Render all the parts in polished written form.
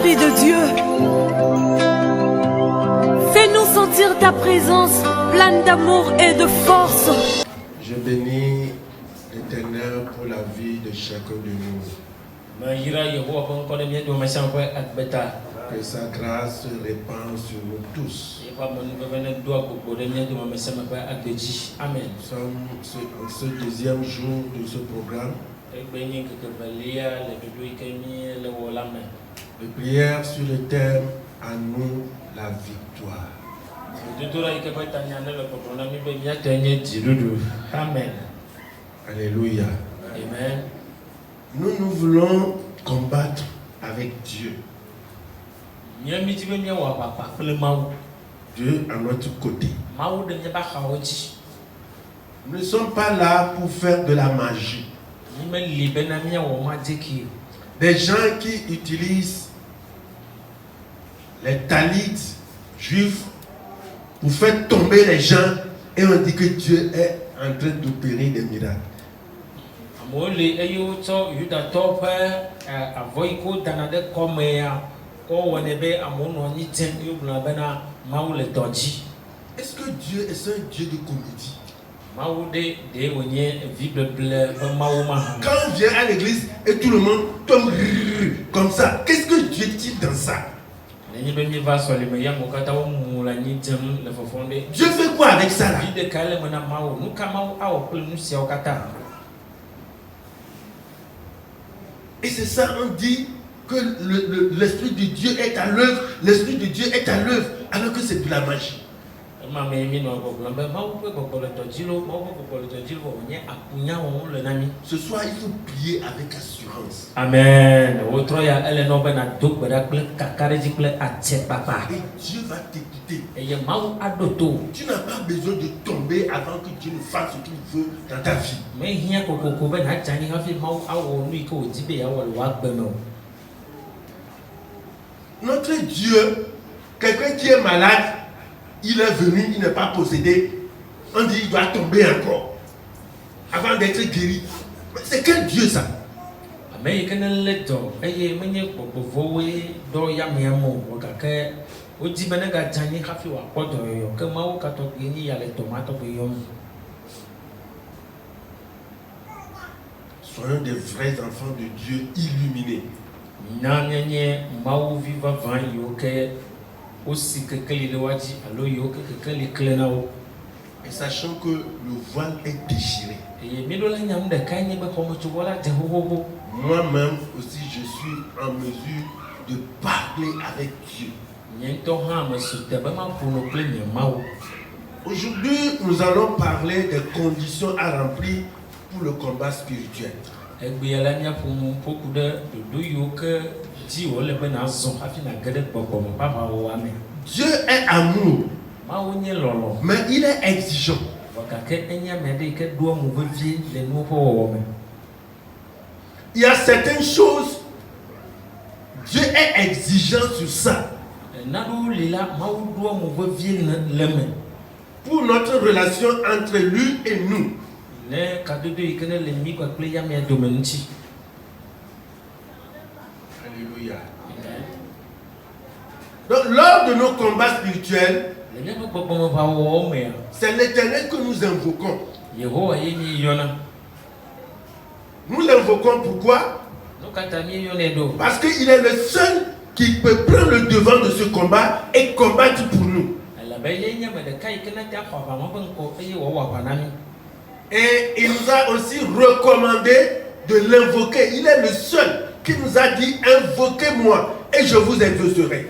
Esprit de Dieu, fais-nous sentir ta présence pleine d'amour et de force. Je bénis l'Éternel pour la vie de chacun de nous. Que sa grâce se répande sur nous tous. Amen. Nous sommes ce deuxième jour de ce programme de prière sur le thème « À nous la victoire ». Amen. Alléluia. Amen. Nous voulons combattre avec Dieu. Dieu à notre côté. Nous ne sommes pas là pour faire de la magie. Des gens qui utilisent les talits juifs pour faire tomber les gens et on dit que Dieu est en train d'opérer des miracles. Est-ce que Dieu est un Dieu de comédie? Quand on vient à l'église et tout le monde tombe comme ça, qu'est-ce que Dieu dit dans ça? Dieu fait quoi avec ça là? Et c'est ça, on dit que l'Esprit de Dieu est à l'œuvre, l'Esprit de Dieu est à l'œuvre, alors que c'est de la magie. Ce soir, il faut prier avec assurance. Amen. Et Dieu va t'écouter. Tu n'as pas besoin de tomber avant que Dieu ne fasse ce qu'il veut dans ta vie. Notre Dieu, quelqu'un qui est malade, il est venu, il n'est pas possédé. On dit il doit tomber encore avant d'être guéri. C'est quel Dieu ça? Soyons des vrais enfants de Dieu illuminés. Et sachant que le voile est déchiré. Moi-même aussi je suis en mesure de parler avec Dieu. Aujourd'hui nous allons parler des conditions à remplir pour le combat spirituel. Dieu est amour, mais il est exigeant. Il y a certaines choses, Dieu est exigeant sur ça. Pour notre relation entre lui et nous. Alléluia. Donc lors de nos combats spirituels, c'est l'Éternel que nous invoquons. Nous l'invoquons pourquoi? Parce qu'il est le seul qui peut prendre le devant de ce combat et combattre pour nous. Et il nous a aussi recommandé de l'invoquer. Il est le seul qui nous a dit invoquez-moi et je vous exaucerai.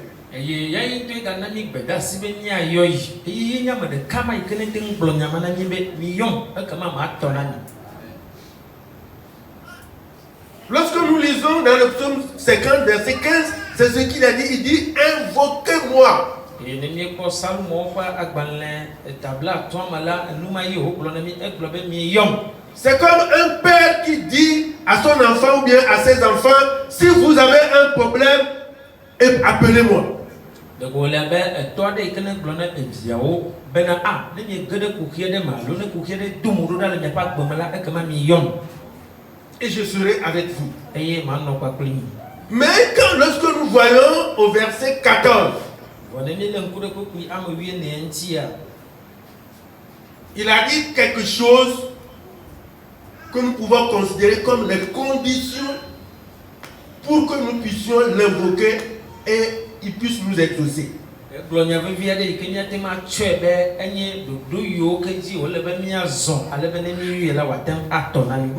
Lorsque nous lisons dans le psaume 50, verset 15, c'est ce qu'il a dit. Il dit invoquez-moi. C'est comme un père qui dit à son enfant ou bien à ses enfants, si vous avez un problème, appelez-moi. Et je serai avec vous. Mais lorsque nous voyons au verset 14, il a dit quelque chose que nous pouvons considérer comme les conditions pour que nous puissions l'invoquer et il puisse nous exaucer. Nous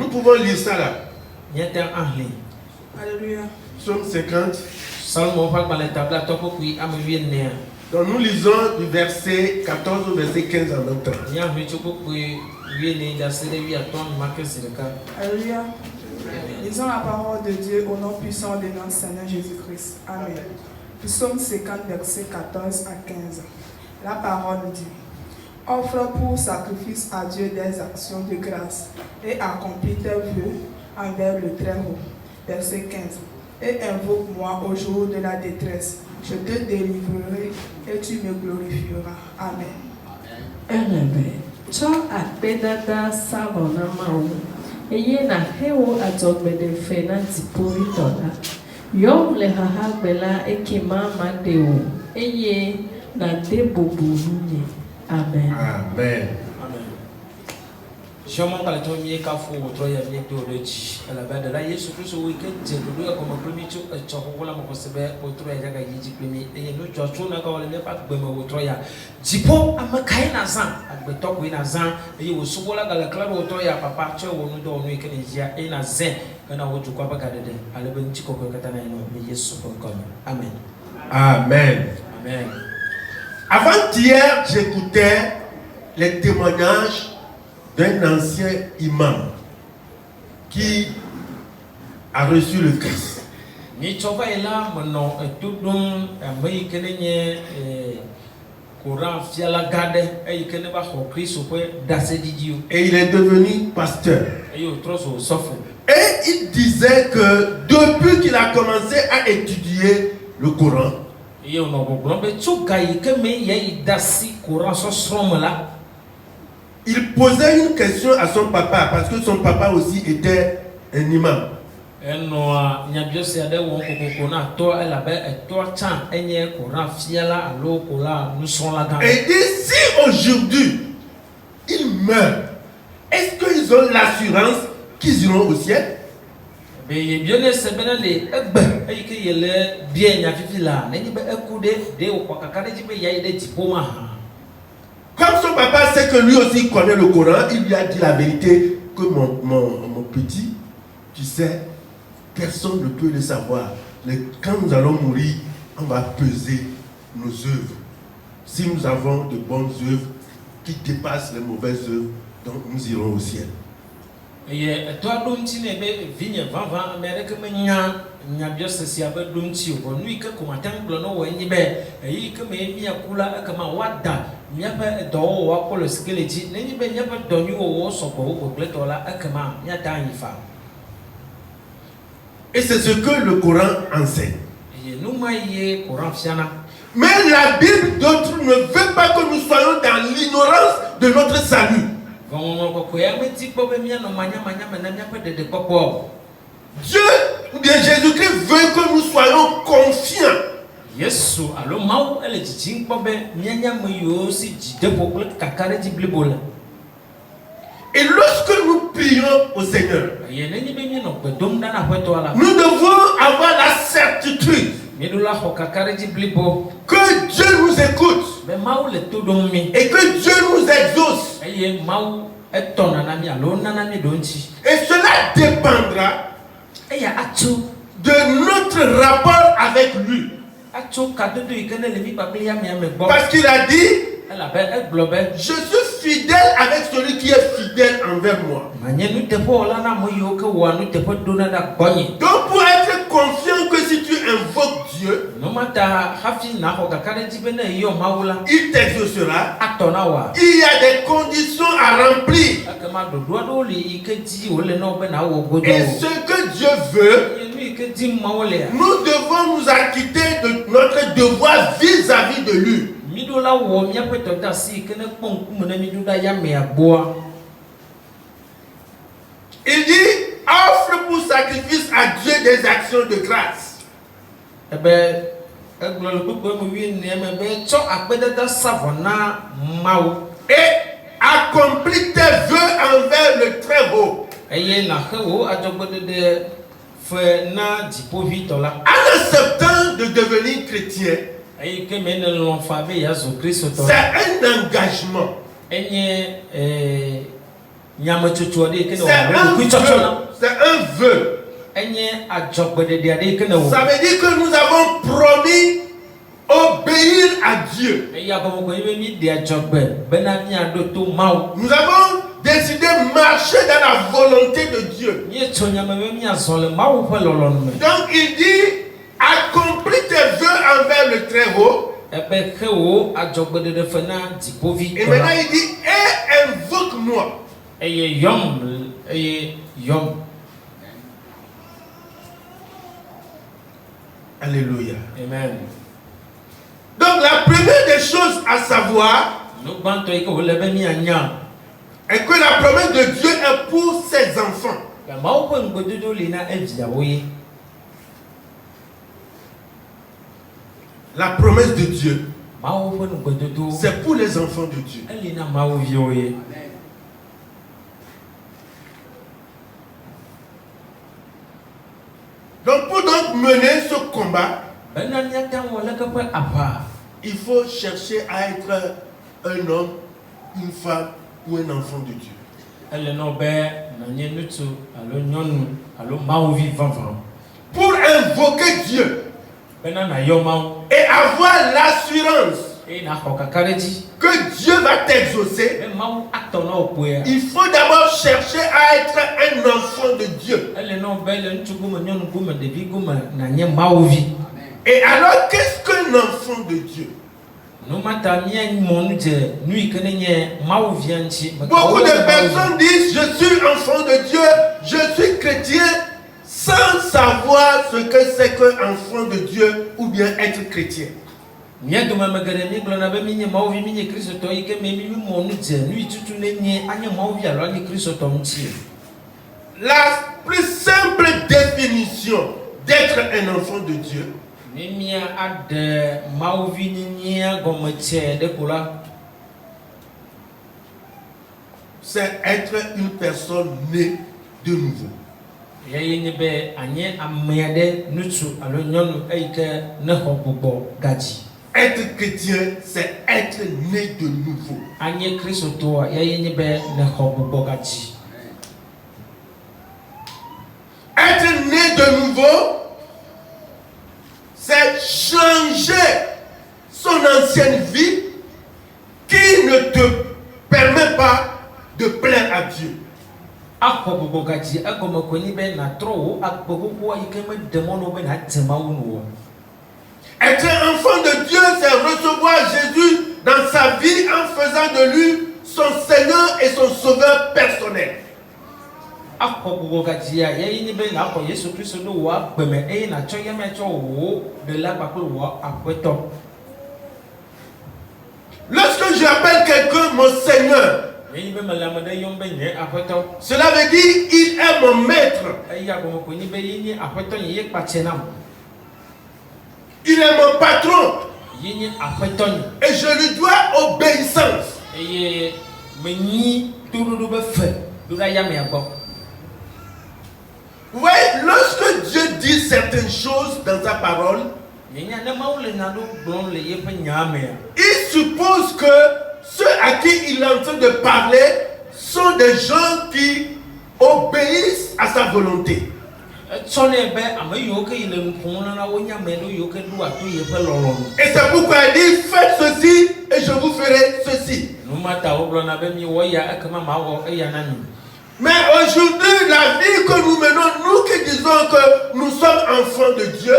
pouvons lire ça là. Alléluia. Psaume 50. Donc nous lisons du verset 14 au verset 15 en même temps. Alléluia. Lisons la parole de Dieu au nom puissant de notre Seigneur Jésus-Christ. Amen. Psaume 50, verset 14 à 15. La parole dit: offre pour sacrifice à Dieu des actions de grâce et accomplis tes vœux envers le Très-Haut. Verset 15. Et invoque-moi au jour de la détresse. Je te délivrerai et tu me glorifieras. Amen. Amen. Cho akpedada savona mau. Eye na hewo adzɔgbede fe na dziƒoɖitɔ la. Yɔm le hahagbe la ekema maɖewo eye nade bubu nunye. Amen. Amen. Shomon kala to mi ka fu wo troya mi do reji ala bada la Yesu Kristo wo ke je do ya ko mo primi chu e cho ko la mo ko sebe wo troya jaga yiji primi e no cho chu na ka wala me pa gbe mo wo troya jipo amakai na zan agbe to ko na zan e wo su bola gala klaro wo troya papa che wo no do no ke ni jia e na zen kana wo ju kwa ba ga de ala ben chi ko ko kata na no mi Yesu ko ko. Amen. Amen. Amen. Avant-hier, j'écoutais les témoignages d'un ancien imam qui a reçu le Christ. Et il est devenu pasteur. Et il disait que depuis qu'il a commencé à étudier le Coran, il posait une question à son papa parce que son papa aussi était un imam. Et il dit, si aujourd'hui ils meurent, est-ce qu'ils ont l'assurance qu'ils iront au ciel? Comme son papa sait que lui aussi connaît le Coran, il lui a dit la vérité que mon petit, tu sais, personne ne peut le savoir. Quand nous allons mourir, on va peser nos œuvres. Si nous avons de bonnes œuvres qui dépassent les mauvaises œuvres, donc nous irons au ciel. Et c'est ce que le Coran enseigne. Mais la Bible d'autres ne veut pas que nous soyons dans l'ignorance de notre salut. Dieu, ou bien Jésus-Christ veut que nous soyons confiants. Et lorsque nous prions au Seigneur, nous devons avoir la certitude que Dieu nous écoute et que Dieu nous exauce. Et cela dépendra de notre rapport avec lui. Parce qu'il a dit, je suis fidèle avec celui qui est fidèle envers moi. Donc pour être confiant que si tu invoques Dieu, il t'exaucera. Il y a des conditions à remplir. Et ce que Dieu veut, nous devons nous acquitter de notre devoir vis-à-vis de lui. Il dit, offre pour sacrifice à Dieu des actions de grâce. Et accomplis tes vœux envers le Très-Haut. En acceptant de devenir chrétien, c'est un engagement. C'est un vœu. Ça veut dire que nous avons promis obéir à Dieu. Nous avons décidé de marcher dans la volonté de Dieu. Donc il dit, accomplis tes vœux envers le Très-Haut. Et maintenant il dit, et invoque-moi. Alléluia. Amen. Donc la première des choses à savoir est que la promesse de Dieu est pour ses enfants. La promesse de Dieu, c'est pour les enfants de Dieu. Donc pour donc mener ce combat, il faut chercher à être un homme, une femme ou un enfant de Dieu. Pour invoquer Dieu et avoir l'assurance que Dieu va t'exaucer, il faut d'abord chercher à être un enfant de Dieu. Et alors, qu'est-ce qu'un enfant de Dieu? Beaucoup de personnes disent, je suis enfant de Dieu, je suis chrétien, sans savoir ce que c'est qu'un enfant de Dieu ou bien être chrétien. La plus simple définition d'être un enfant de Dieu, c'est être une personne née de nouveau. Être chrétien, c'est être né de nouveau. Être né de nouveau, c'est changer son ancienne vie qui ne te permet pas de plaire à Dieu. Être enfant de Dieu, c'est recevoir Jésus dans sa vie en faisant de lui son Seigneur et son Sauveur personnel. Lorsque j'appelle quelqu'un mon Seigneur, cela veut dire il est mon maître. Il est mon patron. Et je lui dois obéissance. Vous voyez, lorsque Dieu dit certaines choses dans sa parole, il suppose que ceux à qui il est en train de parler sont des gens qui obéissent à sa volonté. Et c'est pourquoi il dit, faites ceci et je vous ferai ceci. Mais aujourd'hui, la vie que nous menons, nous qui disons que nous sommes enfants de Dieu,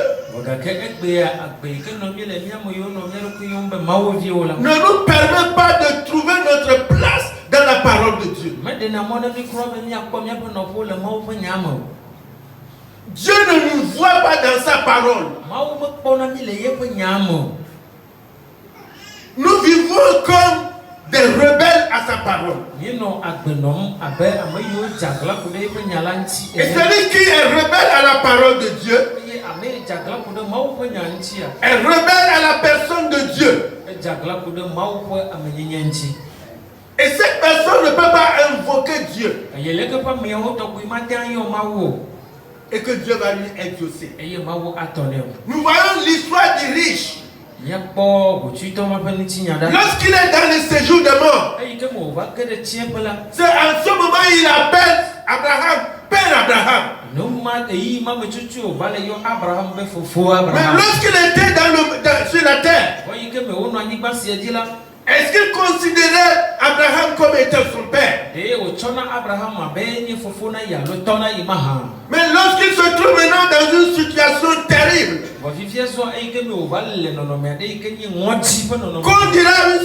ne nous permet pas de trouver notre place dans la parole de Dieu. Dieu ne nous voit pas dans sa parole. Nous vivons comme des rebelles à sa parole. Et celui qui est rebelle à la parole de Dieu est rebelle à la personne de Dieu. Et cette personne ne peut pas invoquer Dieu. Et que Dieu va lui exaucer. Nous voyons l'histoire du riche. Lorsqu'il est dans le séjour de mort, c'est en ce moment il appelle Abraham, Père Abraham. Mais lorsqu'il était sur la terre, est-ce qu'il considérait Abraham comme étant son père? Mais lorsqu'il se trouve maintenant dans une situation terrible, qu'on dira une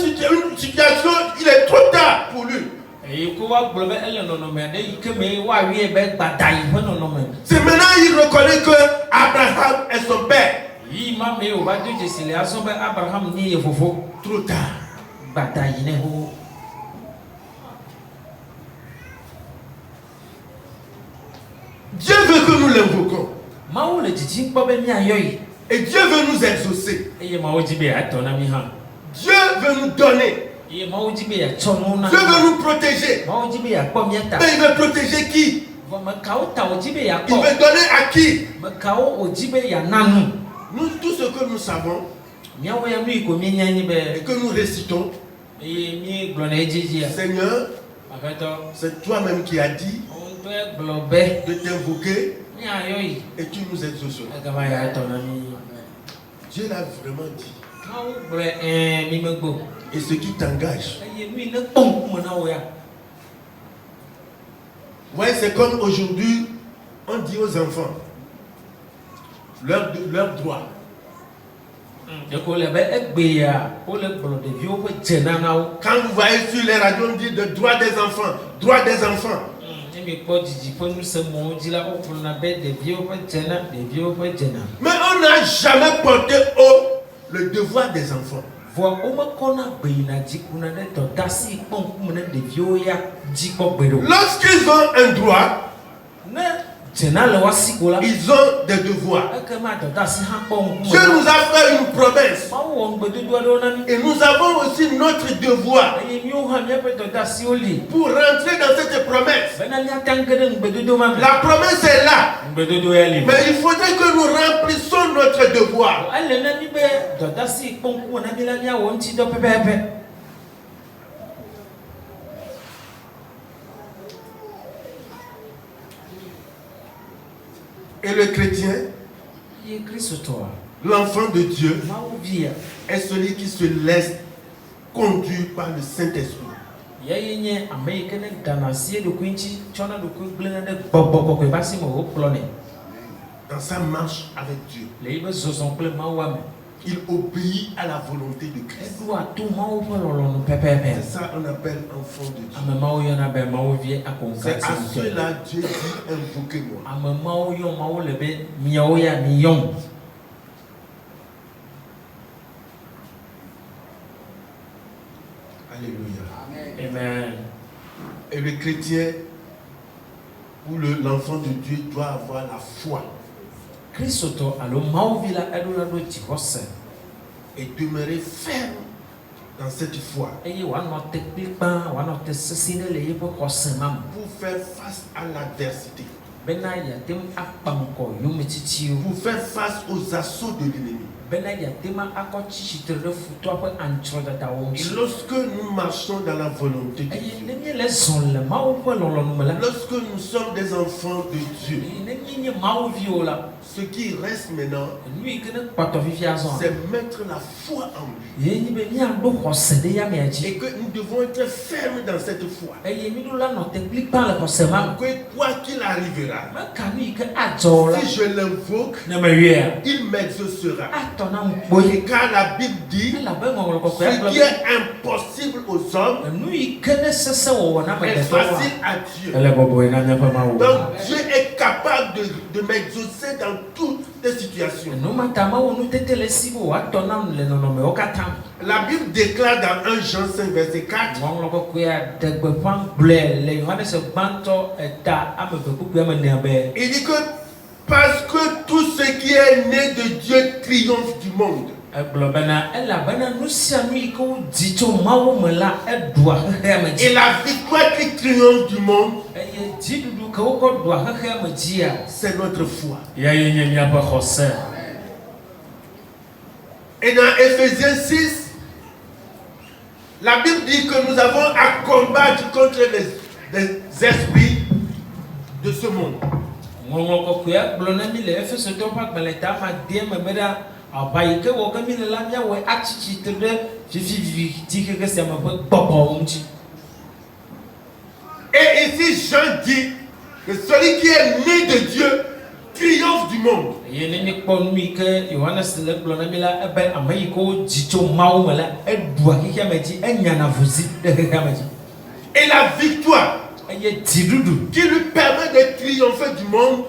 situation, il est trop tard pour lui. C'est maintenant il reconnaît que Abraham est son père. Trop tard. Dieu veut que nous l'invoquons. Et Dieu veut nous exaucer. Dieu veut nous donner. Dieu veut nous protéger. Mais il veut protéger qui? Il veut donner à qui? Nous, tout ce que nous savons et que nous récitons, Seigneur, c'est toi-même qui as dit de t'invoquer et tu nous exauceras. Dieu l'a vraiment dit. Et ce qui t'engage. Ouais, c'est comme aujourd'hui, on dit aux enfants leur droit. Quand vous voyez sur les radios, on dit le droit des enfants, droit des enfants. Mais on n'a jamais porté haut le devoir des enfants. Lorsqu'ils ont un droit, ils ont des devoirs. Dieu nous a fait une promesse. Et nous avons aussi notre devoir pour rentrer dans cette promesse. La promesse est là. Mais il faudrait que nous remplissions notre devoir. Et le chrétien, l'enfant de Dieu, est celui qui se laisse conduire par le Saint-Esprit. Dans sa marche avec Dieu, il obéit à la volonté de Christ. C'est ça qu'on appelle enfant de Dieu. C'est à cela Dieu dit invoquez-moi. Alléluia. Amen. Et le chrétien ou l'enfant de Dieu doit avoir la foi. Et demeurer ferme dans cette foi pour faire face à l'adversité, pour faire face aux assauts de l'ennemi. Et lorsque nous marchons dans la volonté de Dieu, lorsque nous sommes des enfants de Dieu, ce qui reste maintenant, c'est mettre la foi en lui. Et que nous devons être fermes dans cette foi. Que quoi qu'il arrivera, si je l'invoque, il m'exaucera. Et car la Bible dit, ce qui est impossible aux hommes est facile à Dieu. Donc Dieu est capable de m'exaucer dans toutes les situations. La Bible déclare dans 1 Jean 5 verset 4, il dit que parce que tout ce qui est né de Dieu triomphe du monde. Et Et la victoire qui triomphe du monde, c'est notre foi. Et dans Ephésiens 6, la Bible dit que nous avons à combattre contre les esprits de ce monde. Et ici Jean dit que celui qui est né de Dieu triomphe du monde. Et la victoire qui lui permet de triompher du monde,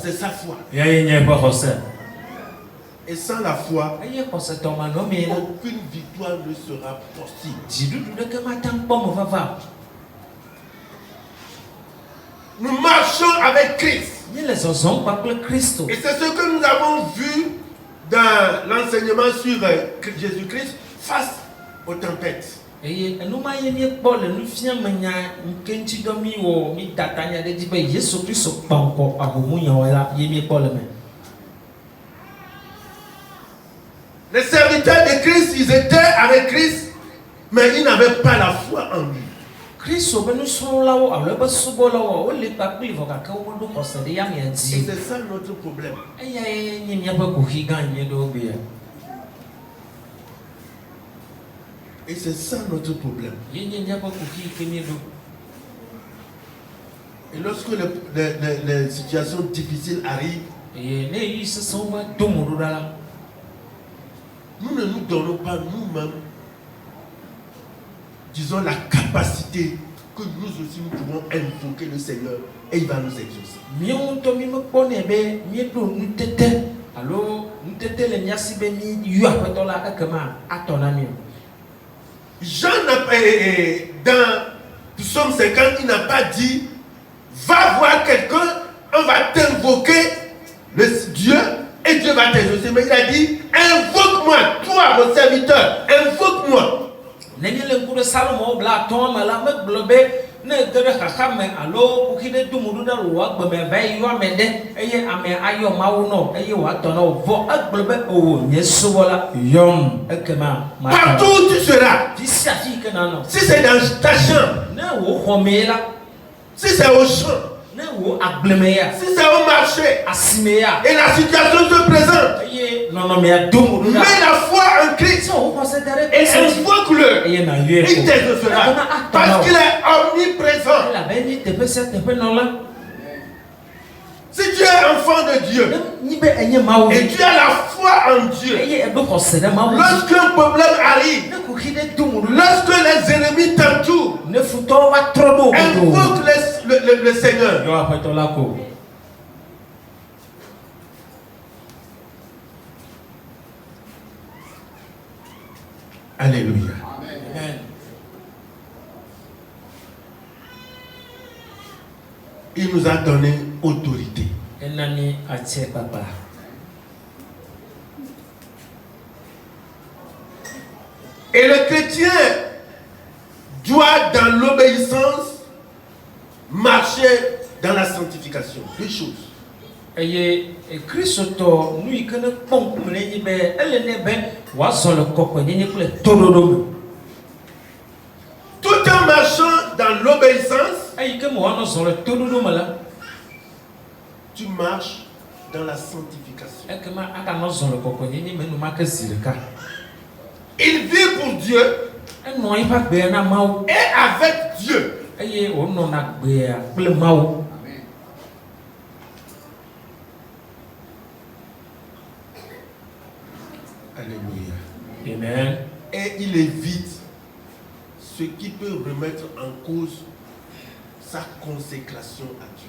c'est sa foi. Et sans la foi, aucune victoire ne sera possible. Nous marchons avec Christ. Et c'est ce que nous avons vu dans l'enseignement sur Jésus-Christ face aux tempêtes. Les serviteurs de Christ, ils étaient avec Christ, mais ils n'avaient pas la foi en lui. Et c'est ça notre problème. Et c'est ça notre problème. Et lorsque les situations difficiles arrivent, nous ne nous donnons pas nous-mêmes, disons, la capacité que nous aussi nous pouvons invoquer le Seigneur et il va nous exaucer. Jean dans Psaume 50, il n'a pas dit va voir quelqu'un, on va t'invoquer le Dieu et Dieu va t'exaucer. Mais il a dit invoque-moi, toi mon serviteur, invoque-moi. Partout où tu seras, si c'est dans ta chambre, si c'est au champ, si c'est au marché, et la situation se présente, mets la foi en Christ et invoque-le, il t'exaucera parce qu'il est omniprésent. Si tu es enfant de Dieu et tu as la foi en Dieu, lorsqu'un problème arrive, lorsque les ennemis t'entourent, invoque le Seigneur. Alléluia. Amen. Il nous a donné autorité. Et le chrétien doit, dans l'obéissance, marcher dans la sanctification. Deux choses. Tout en marchant dans l'obéissance, tu marches dans la sanctification. Il vit pour Dieu et avec Dieu. Alléluia. Amen. Et il évite ce qui peut remettre en cause sa consécration à Dieu.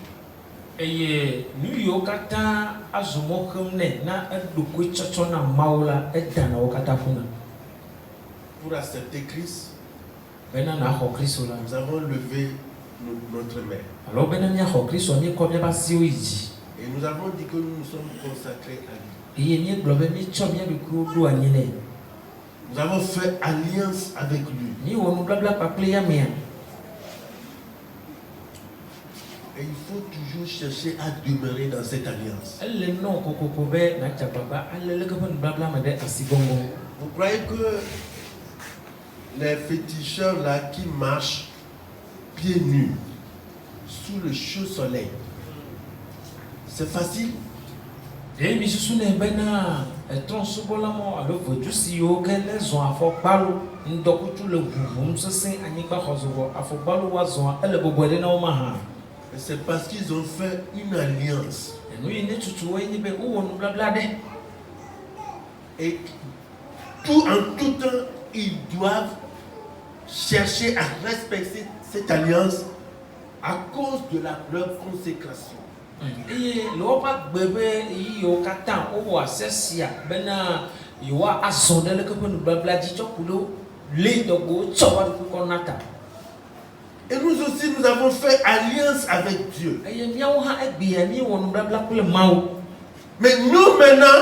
Pour accepter Christ, nous avons levé notre mère. Alors ben mia ho Kristo mi ko mi ba si o yi. Et nous avons dit que nous nous sommes consacrés à lui. Eye mi glo be mi cho mi bi ku do anyine. Nous avons fait alliance avec lui. Ni wo no blabla paple ya me. Et il faut toujours chercher à demeurer dans cette alliance. Elle non kokoko be na cha baba alle le ko blabla ma de asigongo. Vous croyez que les féticheurs là qui marchent pieds nus sous le chaud soleil, c'est facile? Et mi susu ne bena etron subola mo alo voju si o ke le zon afo palo ndokutu le vuvum sesen anigba khozowo afo palo wa zon ele bobode na o ma ha. C'est parce qu'ils ont fait une alliance. Nous y ne tutu we ni be o wonu blabla de. Et en tout temps, ils doivent chercher à respecter cette alliance à cause de leur consécration. Et lo pa bebe yo katan o wa sesia bena yo wa azonde le ko nu blabla di chokulo le dogo chowa ku konata. Et nous aussi, nous avons fait alliance avec Dieu. Mais nous maintenant,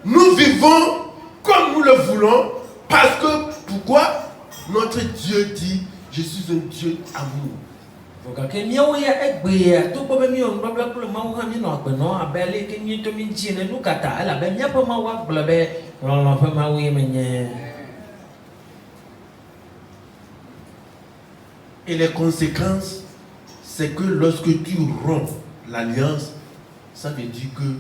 nous vivons comme nous le voulons. Parce que, pourquoi? Notre Dieu dit, je suis un Dieu amour. Et les conséquences, c'est que lorsque tu romps l'alliance, ça veut dire que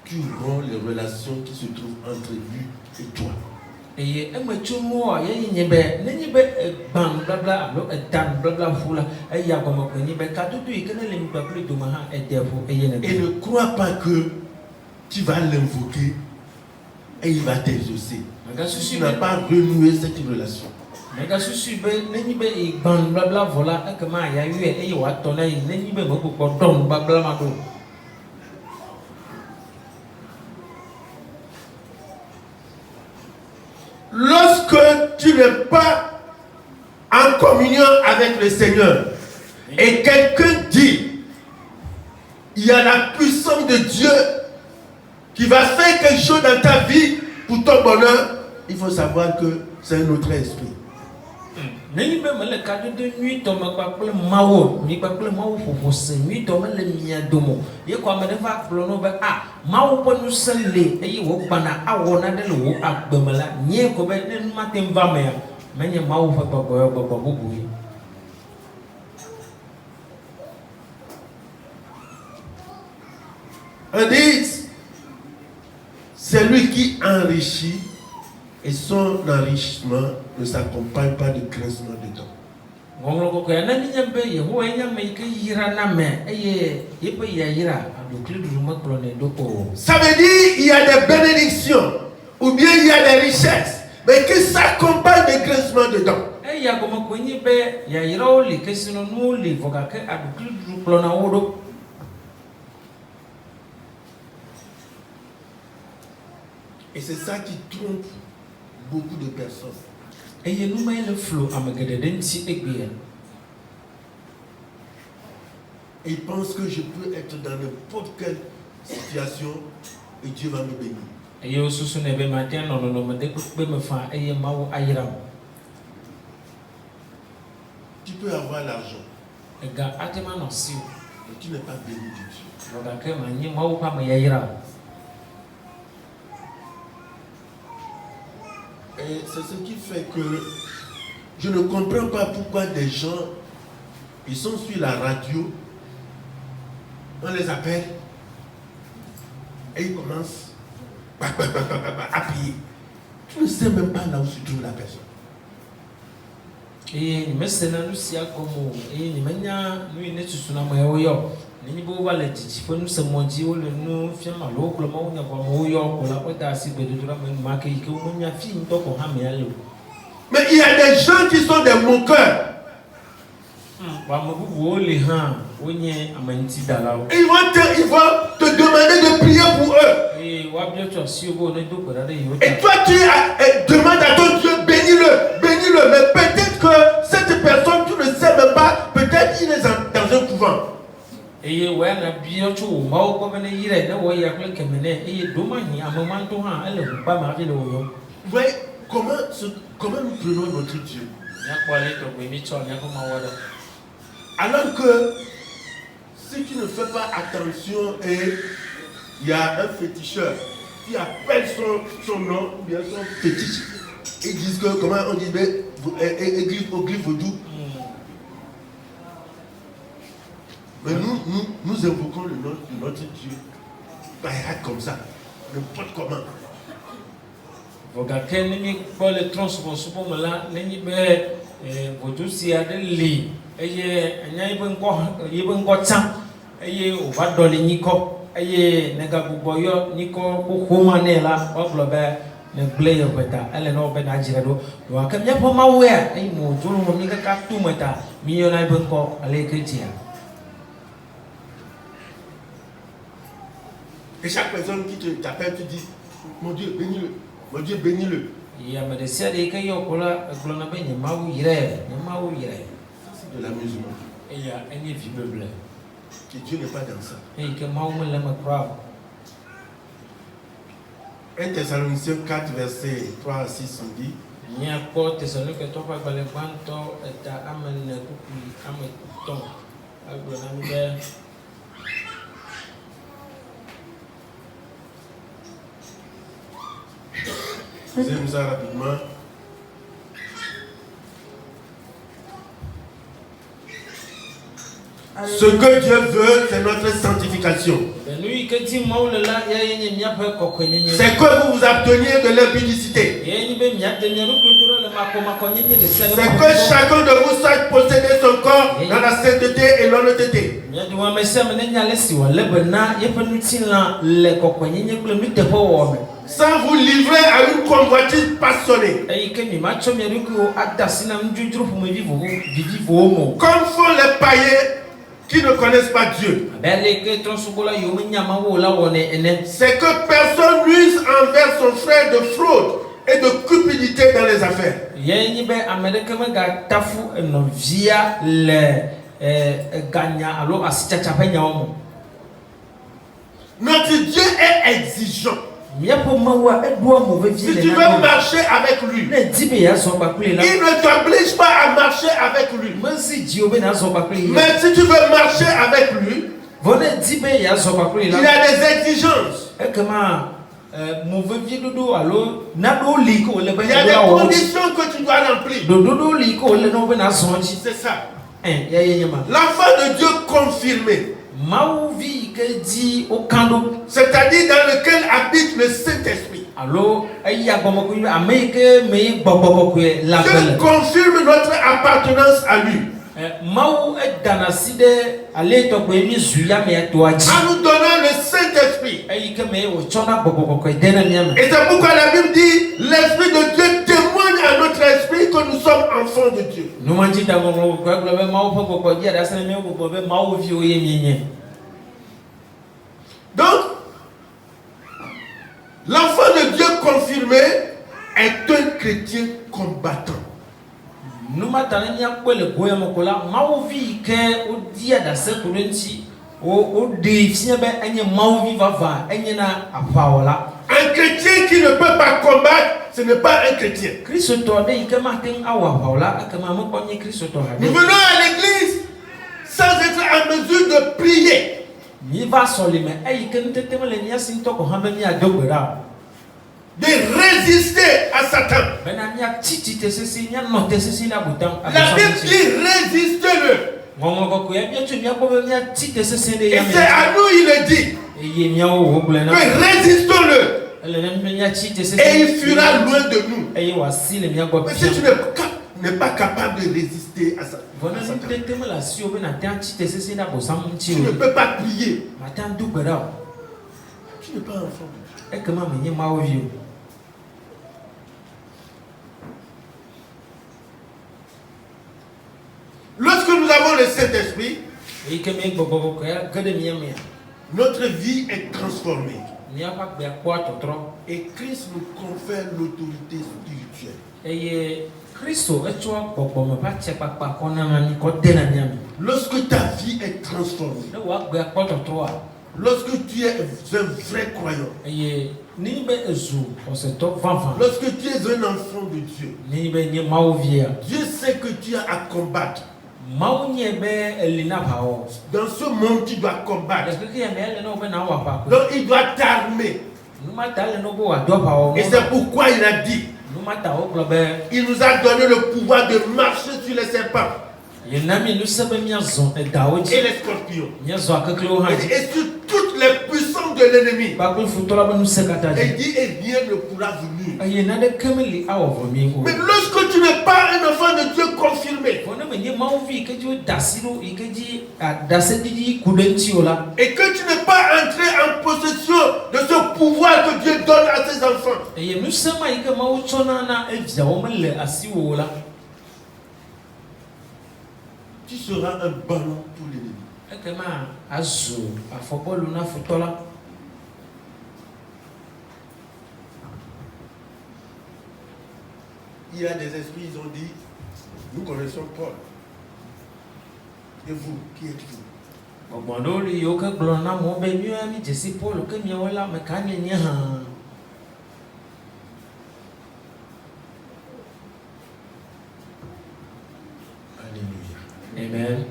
tu romps les relations qui se trouvent entre lui et toi. Et ne crois pas que tu vas l'invoquer et il va t'exaucer. Tu n'as pas renoué cette relation. Lorsque tu n'es pas en communion avec le Seigneur et quelqu'un dit il y a la puissance de Dieu qui va faire quelque chose dans ta vie pour ton bonheur, il faut savoir que c'est un autre esprit. Neni be mele kado de nuit to ma pakle mawo mi pakle mawo fofose nuit to mele mia domo ye ko amede fa klo no be mawo po nu sele e wo bana awo na de wo agbemela nye ko be ne matem va me menye mawo fa papoyo baba bubu. On dit c'est lui qui enrichit et son enrichissement ne s'accompagne pas de grincement de dents. Ça veut dire qu'il y a des bénédictions ou bien il y a des richesses, mais qui s'accompagnent de grincement de dents. Et c'est ça qui trompe beaucoup de personnes. Et nous met le flot à me garder et ils pensent que je peux être dans n'importe quelle situation et Dieu va me bénir. Et aussi ce n'est pas matin non me découpe me faire et maou aïram. Tu peux avoir l'argent. Et gars atema non si. Mais tu n'es pas béni de Dieu. Donc que mani maou pas me aïram. Et c'est ce qui fait que je ne comprends pas pourquoi des gens, ils sont sur la radio, on les appelle et ils commencent à payer. Tu ne sais même pas là où se trouve la personne. Et mais c'est là nous si comme et ni menya nous ne tu na mo yo ni bo ba le titi fo nous se monji o le nous fiama lo ko mo nya ko mo yo ko la ko ta si be de dura men ma ke ko mo nya fi nto ko ha me ale. Mais il y a des gens qui sont des moqueurs. Wa mo bu wo le ha onye amanti dala o. Ils vont te demander de prier pour eux. Et wa bien tu si o ne do ko da de yo. Et toi tu demandes à ton Dieu bénis-le, bénis-le, mais peut-être que cette personne tu ne sais même pas, peut-être il est en eye wa na bio chu ma ko bene yire na wo ya kle kemene eye do ma hi amamanto ha ele ba ma fi le wo. Vous voyez comment nous prenons notre Dieu? Ya kwale to gbe mi cho ya ko ma wo do. Alors que si tu ne fais pas attention et il y a un féticheur qui appelle son nom ou bien son fétiche, ils disent que, comment on dit, église vaudou. Mais nous invoquons le nom de notre Dieu, comme ça, n'importe comment. Voga ken mi ko le transport supo mala ni be vodu si ade li eye anya iben ko chan eye o ba dole ni ko eye nega buboyo ni ko ko homa ne la oblo be ne player beta ele no be na jira do wa kam nya po ma we ai mo juru mo ni ka tu meta mi yo na iben ko ale kritia. Et chaque personne qui t'appelle, tu dis, mon Dieu, bénis-le. Mon Dieu, bénis-le. Ya me decía de que yo kola glona be ni mawu yire. C'est de l'amusement. Et il y a un vible. Que Dieu n'est pas dans ça. Et que mawu me lema crowd. 1 Thessaloniciens 4, versets 3 à 6, on dit. Ni a ko Thessalonique to pa bale banto eta amen kuku ameton. Glona mi be Faisons ça rapidement. Ce que Dieu veut, c'est notre sanctification. C'est que vous vous absteniez de l'impudicité. C'est que chacun de vous sache posséder son corps dans la sainteté et l'honnêteté. Sans vous livrer à une convoitise passionnée. Comme font les païens qui ne connaissent pas Dieu. C'est que personne nuise envers son frère de fraude et de cupidité dans les affaires. Notre Dieu est exigeant. Si tu veux marcher avec lui, il ne t'oblige pas à marcher avec lui. Mais si tu veux marcher avec lui, il y a des exigences. Il y a des conditions que tu dois remplir. C'est ça. L'enfant de Dieu confirmé, c'est-à-dire dans lequel habite le Saint-Esprit. Dieu confirme notre appartenance à lui. En nous donnant le Saint-Esprit. Et c'est pourquoi la Bible dit, l'Esprit de Dieu témoigne à notre esprit que nous sommes enfants de Dieu. Donc, l'enfant de Dieu confirmé est un chrétien combattant. Un chrétien qui ne peut pas combattre, ce n'est pas un chrétien. Nous venons à l'église sans être en mesure de prier. De résister à Satan. La Bible dit résistez-le. Et c'est à nous il le dit. Que résistons-le. Et il fuira loin de nous. Mais si tu n'es pas capable de résister à Satan, tu ne peux pas prier. Tu n'es pas enfant. Lorsque nous avons le Saint-Esprit, Notre vie est transformée. Míaƒe agbe kpɔ tɔtrɔ. Et Christ nous confère l'autorité spirituelle. Eye Kristo etsɔ gbɔgbɔme ƒe atsiakpakpa kɔ na mi kɔ de na mia me. Lorsque ta vie est transformée, Ne wò agbe kpɔ tɔtrɔa. lorsque tu es un vrai croyant, Eye ni be ezu xɔsetɔ vavã. lorsque tu es un enfant de Dieu, Ni be nye Mawu via. Dieu sait que tu as à combattre. Mawu nye be eli na aʋawɔ. Dans ce monde, tu dois combattre. Ɖekeke ya me ele na wo be na wɔ aʋa koe. Donc, il doit t'armer. Numata le na wo be wòado aʋawɔ. Et c'est pourquoi il a dit, Numata wo gblɔ be. il nous a donné le pouvoir de marcher sur les serpents Yena mi nusẽ be míazɔ edawo et dzi. les scorpions. Míazɔ akeklewo hã dzi. Et sur toutes les puissances de l'ennemi. Kpakple futɔ la be nusẽ katã Et dzi. il dit, et rien ne pourra venir. Eye naneke meli awɔ vɔ mi o. Mais lorsque tu n'es pas un enfant de Dieu confirmé, Fɔ ne menye Mawuvi yi ke dzi woda asi ɖo yi ke dzi daseɖiɖi ku ɖe ŋuti o la. et que tu n'es pas entré en possession de ce pouvoir que Dieu donne à ses enfants, Eye nusẽ ma yi ke Mawu tsɔna na eviawo mele asiwò o la. tu seras un ballon pour l'ennemi. Ekema azu afɔbɔlu na futɔ la. Il y a des esprits, ils ont dit, nous connaissons Paul. Et vous, qui êtes-vous? Gbɔgbɔ ɖewo li yiwo ke gblɔ na mo be míawo mi dze si Paul ke miawo la me ka mienye hã. Alléluia. Amen.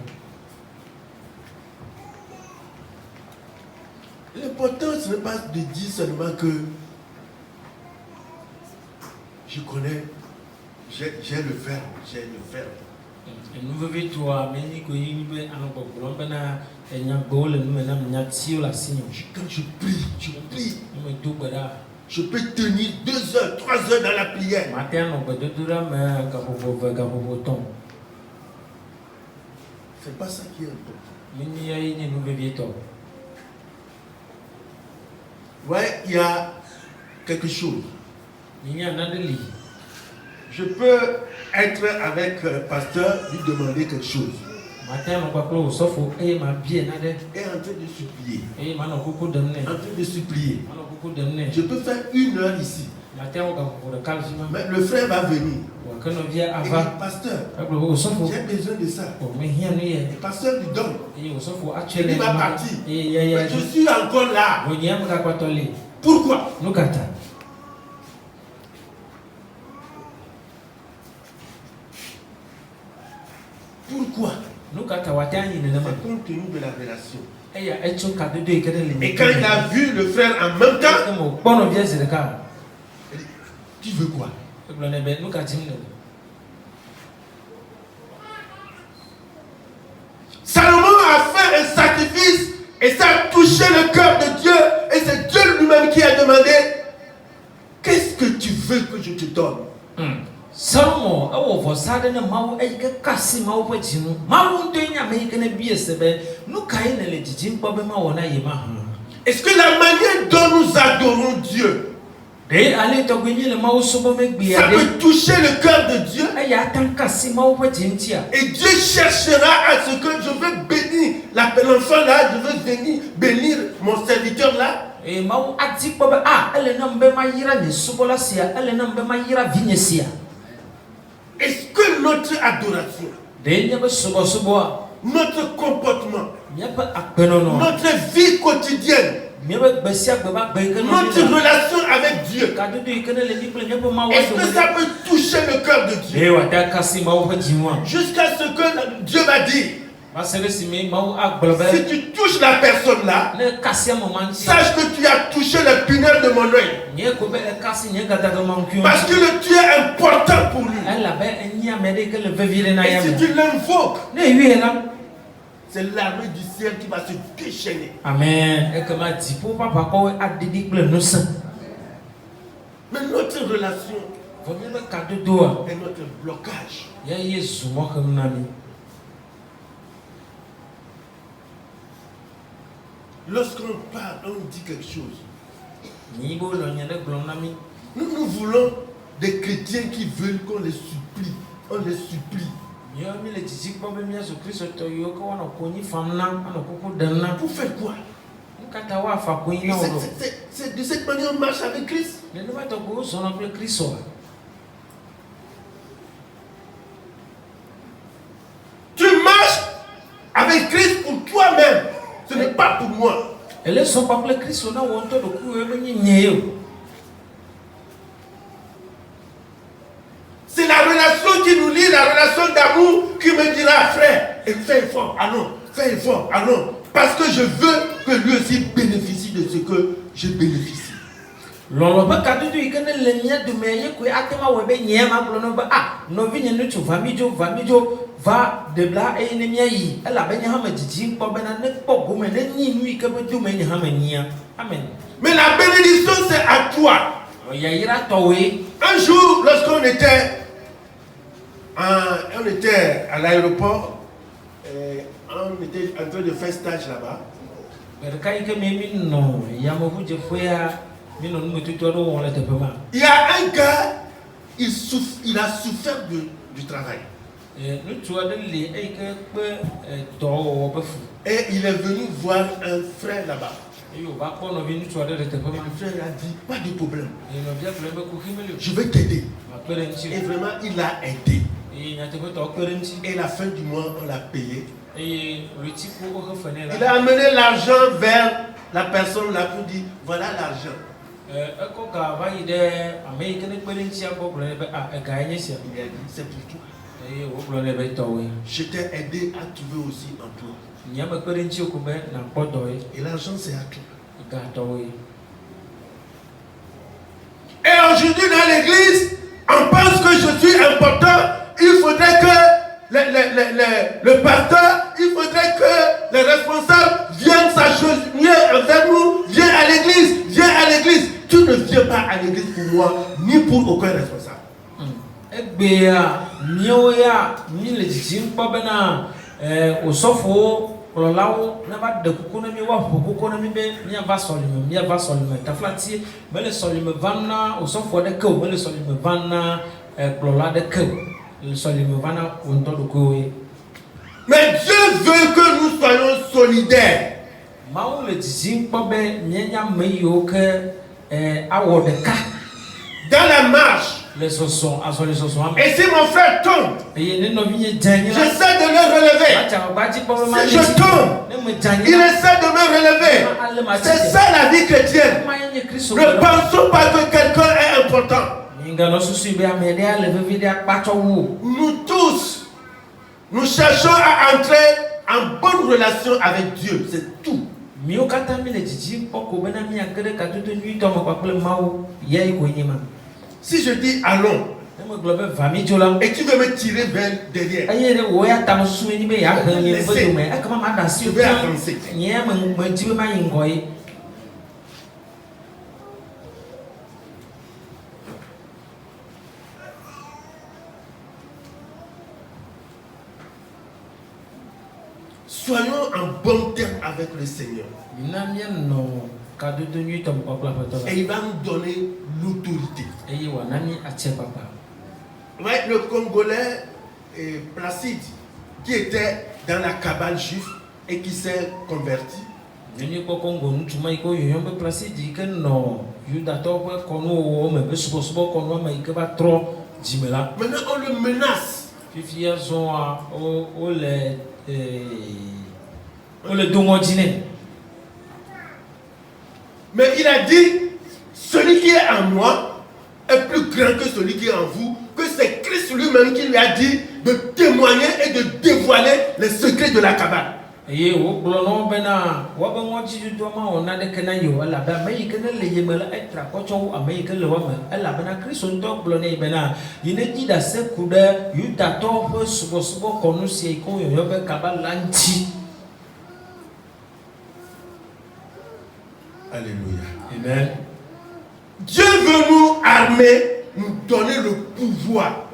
L'important, ce n'est pas de dire seulement que je connais, j'ai le verbe, j'ai le verbe. Nuvevitoa meni ko yi be anɔgbɔgblɔ bena enyagbewo le nume na nyatiwo le asi nyɔ. Quand je prie, Nume do gbe ɖa. je peux tenir 2 heures, 3 heures dans la prière. Mate anɔ gbedodoɖa me gaƒoƒo ve gaƒoƒo tɔ̃. C'est pas ça qui est important. Mini ya yi nye nuvevietɔ. Ouais, il y a quelque chose. Minya nane li. Je peux être avec le pasteur, lui demander quelque chose. Mate anɔ kpakple wo sɔfo eye ma bie na ɖe. Et en train de supplier. Eye manɔ kuku ɖem nɛ. En train de supplier. Manɔ kuku ɖem nɛ. Je peux faire 1 heure ici. Mate anɔ gaƒoƒo ɖeka le fi ma. Mais le frère va venir. Wɔ ke nɔvia Et il dit, ava. pasteur, Egblɔ be wo sɔfo. j'ai besoin de ça. O mehiã nu yɛ. Le pasteur lui donne. Eye wo sɔfo atsɔe Il le va partir. Eye yaya. Mais je suis encore là. Wo nyea me gakpɔtɔ li. Pourquoi? Nu ka ta? Pourquoi? Nu ka ta wate anyi nenema. C'est compte tenu de la relation. Eya etso kadodo yi ke ɖe le Et quand il a vu le frère en même temps, Emo kpɔ nɔvia zi ɖeka. il dit, tu veux quoi? Egblɔ nɛ be nu ka dim le. Salomon a fait un sacrifice et ça a touché le cœur de Dieu. Et c'est Dieu lui-même qui a demandé, qu'est-ce que tu veux que je te donne? Salomo ewɔ vɔsa ɖe ne Mawu eyi ke kasi Mawu ƒe dzi nu. Mawu ŋutɔe nye ame yi ke ne bie se be nu ka ye ne le dzidzim kpɔ be mawɔ na ye ma hã. Est-ce que la manière dont nous adorons Dieu, Ɖe ale tɔgbe mi le Mawu sɔbɔ megbea ça ɖe. peut toucher le cœur de Dieu? Eya ata kasi Mawu ƒe dzi ŋutia. Et Dieu cherchera à ce que je veux bénir l'enfant là, je veux venir bénir mon serviteur là. Eye Mawu adi kpɔ be ele nam be ma yra nye subɔla sia, ele nam be ma yra vinye sia. Est-ce que notre adoration, Ɖe nye be subɔsubɔa. notre comportement, Míaƒe agbenɔnɔ. notre vie quotidienne, Míaƒe gbe sia gbe va gbe yi ke nɔ notre mi la. relation avec Dieu, Kadodo yi ke ne le mi kple míaƒe Mawu est-ce que dome ça ɖe. peut toucher le cœur de Dieu? Ɖe wòate kasi Mawu ƒe dzi ŋua. Jusqu'à ce que Dieu va dire, Va se ɖe si me Mawu agblɔ si be tu touches la personne là, ne kasi ame ma ŋuti. sache que tu as touché le pinel de mon œil. Nye ko be ekasi nye gadagbe ma ŋkuiwo. Parce que tu es important pour lui. Elabe enyi ame ɖe yi ke le vevi ɖe na Et ya si me. tu l'invoques, Ne yue la. c'est l'armée du ciel qui va se déchaîner. Amen. Ekema dziƒo ƒe aʋakɔwoe aɖiɖi kple ŋusẽ. Mais notre relation Vɔ míaƒe kadodoa est notre blocage. ya ye zu mɔ xem na mi. Lorsqu'on parle, on dit quelque chose. Nyi be wole nya ɖe gblɔm na mi. Nous voulons des chrétiens qui veulent qu'on les supplie. On les supplie. Míawo mi le dzidzi kpɔm be míazu kristotɔ yiwo ke woanɔ konyi fam na, anɔ kuku ɖem na. Pour faire quoi? C'est de cette manière qu'on marche avec Christ. Tu marches avec Christ pour toi-même. Ce n'est pas pour moi. C'est la relation qui nous lie, la relation d'amour qui me dira, frère, et fais effort, allons, fais effort, allons. Parce que je veux que lui aussi bénéficie de ce que je bénéficie. Mais la bénédiction, c'est à toi. Un jour, lorsqu'on était à l'aéroport, on était en train de faire stage là-bas. Il y a un gars, il a souffert du travail. Et il est venu voir un frère là-bas. Le frère a dit, pas de problème. Je vais t'aider. Et vraiment, il a aidé. Et la fin du mois, on l'a payé. Il a amené l'argent vers la personne là pour dire, voilà l'argent. Il a dit, c'est pour toi. Je t'ai aidé à trouver aussi emploi. Et l'argent c'est à toi. Et aujourd'hui dans l'église, on pense que je suis important. Il faudrait que le pasteur, il faudrait que les responsables viennent s'agenouiller vers nous. Viens à l'église. Tu ne viens pas à l'église pour moi, ni pour aucun responsable. Mais Dieu veut que nous soyons solidaires. Dans la marche. Et si mon frère tombe, j'essaie de le relever. Si je tombe, il essaie de me relever. C'est ça la vie chrétienne. Ne pensons pas que quelqu'un est important. Nous tous, nous cherchons à entrer en bonne relation avec Dieu. C'est tout. Si je dis allons, et tu veux me tirer vers derrière, je vais avancer. Soyons en bon terme avec le Seigneur. Et il va nous donner l'autorité. Ouais, le Congolais Placide, qui était dans la cabale juive et qui s'est converti. Maintenant on le menace. Mais il a dit, celui qui est en moi est plus grand que celui qui est en vous, que c'est Christ lui-même qui lui a dit de témoigner et de dévoiler les secrets de la cabale. Alléluia. Amen. Dieu veut nous armer, nous donner le pouvoir.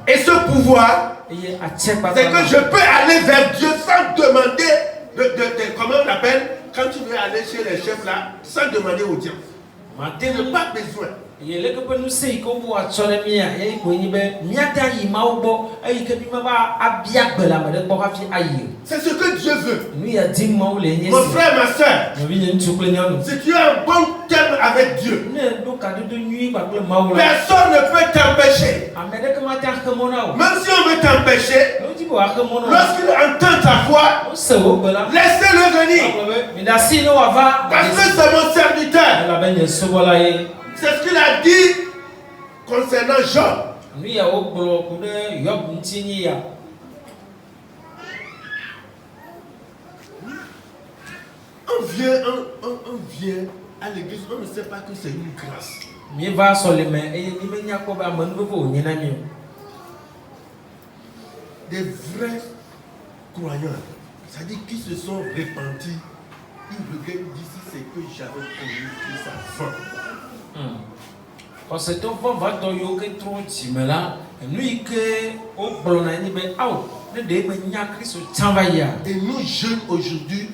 Et ce pouvoir, c'est que je peux aller vers Dieu sans demander comment on appelle, quand tu veux aller chez les chefs là, sans demander audience. Tu n'as pas besoin. Yele que nous sei como a tsolemia e ko ni be miata yi maubo e ke bi maba abia gbela me de boka fi ayi. C'est ce que Dieu veut. Nous ya di mau le ni. Mon frère, ma soeur, No bi ni tsukle nyano. si tu as un bon terme avec Dieu, Ne do ka de nuit ba gbela mau la. personne ne peut t'empêcher. Amede que mata khamona o. Même si on veut t'empêcher, No di bo khamona. lorsqu'il entend ta voix, O se o gbela. laissez-le venir. Mi da si no ava. Parce que c'est mon serviteur. La ben so bola ye. C'est ce qu'il a dit concernant Job. Nu ya o gbolo ku de yob ntini ya. On vient à l'église, on ne sait pas que c'est une grâce. Mi va so le me e ni me nya ko ba man bo ni na mi. Des vrais croyants, c'est-à-dire qui se sont repentis, ils regardent d'ici c'est que j'avais connu que ça fin. Parce que ton va do yo ke tro ti me la nu ke o gbolo na ni be aw ne de me nya Christ tava ya. Et nous jeunes aujourd'hui,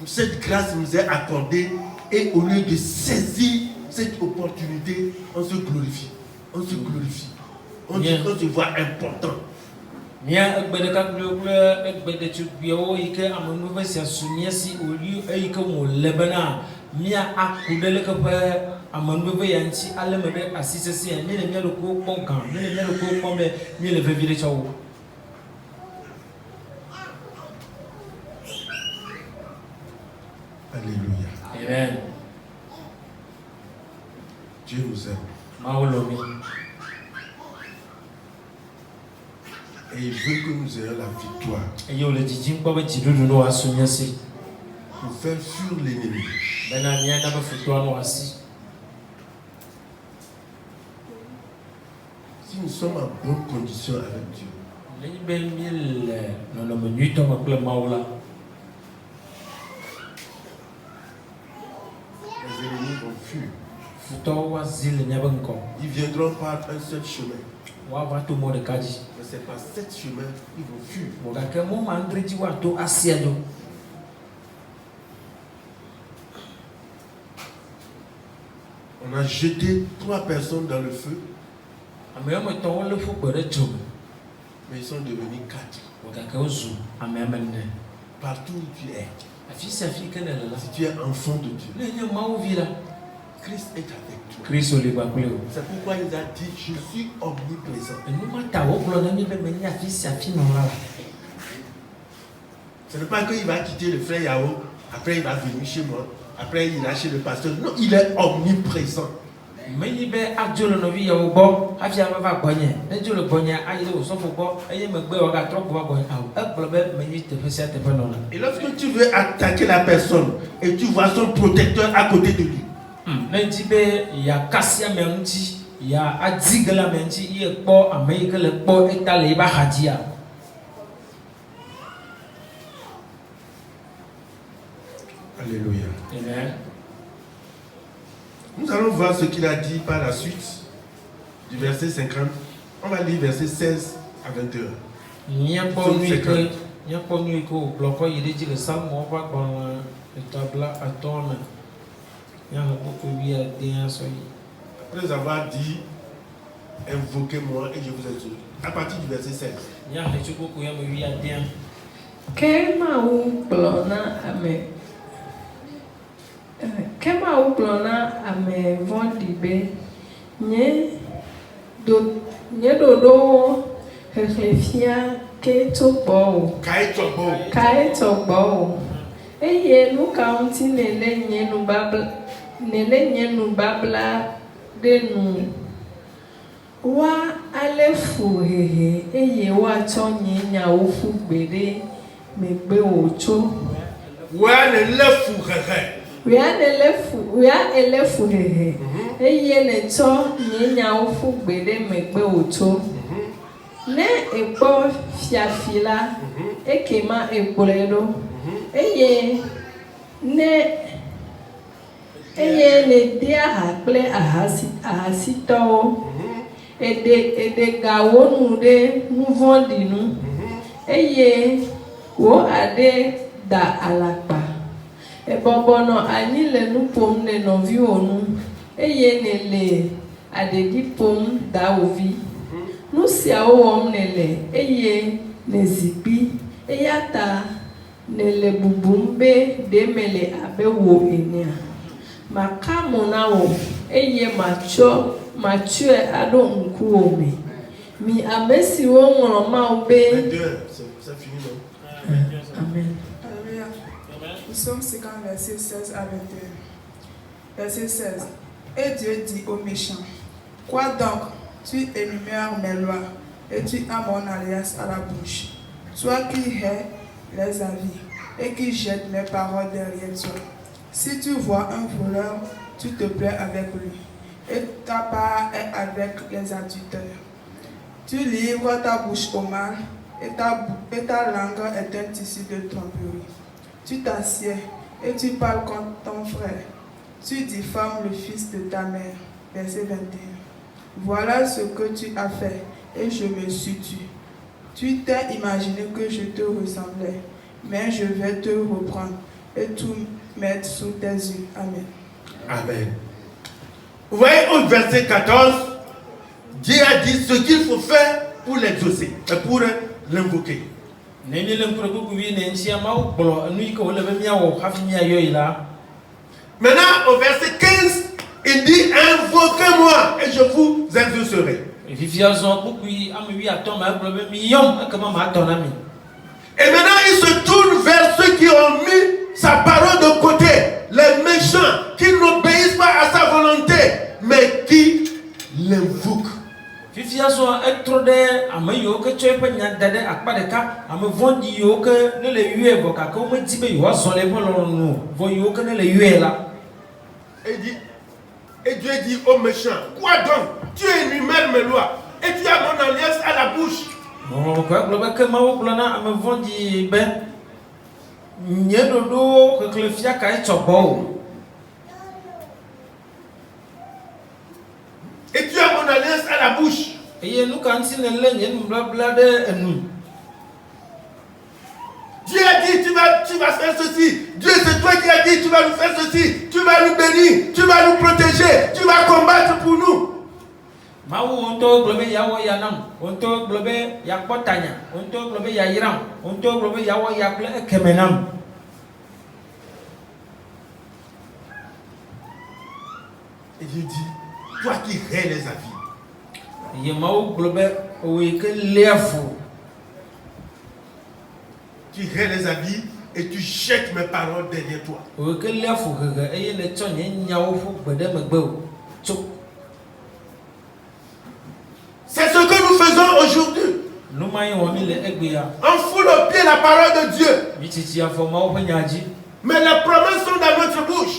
cette grâce nous est accordée et au lieu de saisir cette opportunité, on se glorifie. On se glorifie. On se voit important. Mia egbede ka gbele egbede tu biwo ike amanu be sia sumia si oli e ike mo lebana mia akudele ke pe amanu be yanchi ale me be asise si e mi le mi lo ko ponkan mi le mi lo ko pombe mi le vivre chawo. Alléluia. Amen. Dieu nous aime. Maolomi. Et il veut que nous ayons la victoire. Et yo le dijim kwa be jidudu no asumia si. Pour faire fuir l'ennemi. Bena mia na be futua no asi. Si nous sommes en bonne condition avec Dieu, Ni be mil no no me nyuto makle maula. les ennemis vont fuir. Futo wa zil nya banko. Ils viendront par un seul chemin. Wa va to mo de kaji. Mais c'est par sept chemins qu'ils vont fuir. Moga ke mo mandreji wa to asia do. On a jeté 3 personnes dans le feu, Ame mo to le fu gbere chum. mais ils sont devenus 4. Moga ke ozu ame amene. Partout où tu es, Afi sa fi ke na la. si tu es enfant de Dieu, Le nya ma ovi la. Christ est avec toi. Kristo le ba kule o. C'est pourquoi il a dit, je suis omniprésent. Enu ma ta wo klo na mi be me nya fi sa fi no la. Ce n'est pas qu'il va quitter le frère Yao, après il va venir chez moi, après il ira chez le pasteur. Non, il est omniprésent. Me ni be ajolo no vi ya wo bo, afi aba ba gbonye. Ne jolo gbonye ayi le so fo bo, eye me gbe o ga tro bo gbonye awo. E gblo be me ni te fe sia te fe no la. Et lorsque tu veux attaquer la personne et tu vois son protecteur à côté de lui, Ne di be ya kasia me nti, ya adigala me nti, ye kpo ame ke le kpo eta le ba hadia. alléluia. Amen. Nous allons voir ce qu'il a dit par la suite du verset 50. On va lire verset 16 à 21. Nyakpo nu ko bloko yede ji le sam mo ba gbon etabla atona. Ya ko ko wi adin so yi. Après avoir dit, invoquez-moi et je vous exauce. À partir du verset 16. Ya he chuko ko ya mo wi adin. Kema u plona ame. Kema u plona ame vondi be. Nye do reflefia ke to bo. Kai to bo. Eye nu kaunti nele nye nu babla de nu. Wa alefu hehe eye wa tonye nya ofu gbede megbe ocho. Ouais, le lèvres hehe. We are elefu hehe eye ne to nye nya ofu gbede megbe ocho. Ne egbo fiafila ekema egboledo. Eye ne dia hakple ahasito. Ede gawo nu de nuvondi nu. Eye wo ade da alakpa. Ebobono ani le nu pom ne novi onu. Eye ne le adedipom dawovi. Nu siawo wɔm nele eye ne zikpi eyata nele bubum be demele abe wo enia. Makamu na wo eye macho ado nkuo me. Mi amesi wo ngoroma obe. C'est fini, non? Amen. Alléluia. Psaume 50, verset 16 à 21. Verset 16. Et Dieu dit aux méchants, quoi donc, tu énumères mes lois et tu as mon alliance à la bouche. Toi qui hais les avis et qui jettes mes paroles derrière toi. Si tu vois un voleur, tu te plais avec lui et ta part est avec les adultères. Tu livres ta bouche au mal et ta langue est un tissu de tromperie. Tu t'assieds et tu parles contre ton frère. Tu diffames le fils de ta mère. Verset 21. Voilà ce que tu as fait et je me suis tué. Tu t'es imaginé que je te ressemblais, mais je vais te reprendre et tout mettre sous tes yeux. Amen. Amen. Vous voyez au verset 14, Dieu a dit ce qu'il faut faire pour l'exaucer, pour l'invoquer. Maintenant, au verset 15, il dit invoquez-moi et je vous exaucerai. Et maintenant, il se tourne vers ceux qui ont mis sa parole de côté, les méchants qui n'obéissent pas à sa volonté, mais qui l'invoquent. Et Dieu dit aux méchants, quoi donc? Tu énumères mes lois et tu as mon alliance à la bouche. Et tu as mon alliance à la bouche. Dieu a dit tu vas faire ceci. Dieu c'est toi qui as dit tu vas nous faire ceci. Tu vas nous bénir, tu vas nous protéger, tu vas combattre pour nous. Et Dieu dit, toi qui hais les avis. Tu hais les avis et tu jettes mes paroles derrière toi. C'est ce que nous faisons aujourd'hui. On foule au pied la parole de Dieu. Mais les promesses sont dans notre bouche.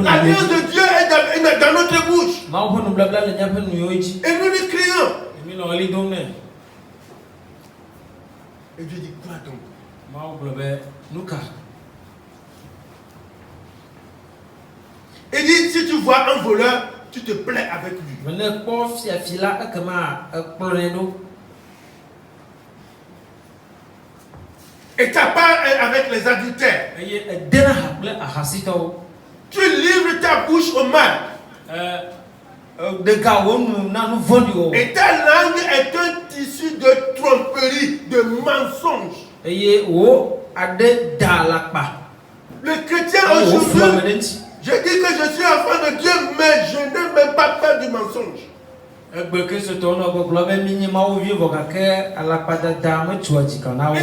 L'alliance de Dieu est dans notre bouche. Et nous lui crions. Et Dieu dit quoi donc? Il dit si tu vois un voleur, tu te plais avec lui. Et ta part est avec les adultères. Tu livres ta bouche au mal. Et ta langue est un tissu de tromperie, de mensonge. Le chrétien aujourd'hui, je dis que je suis enfant de Dieu, mais je n'ai même pas peur du mensonge. Et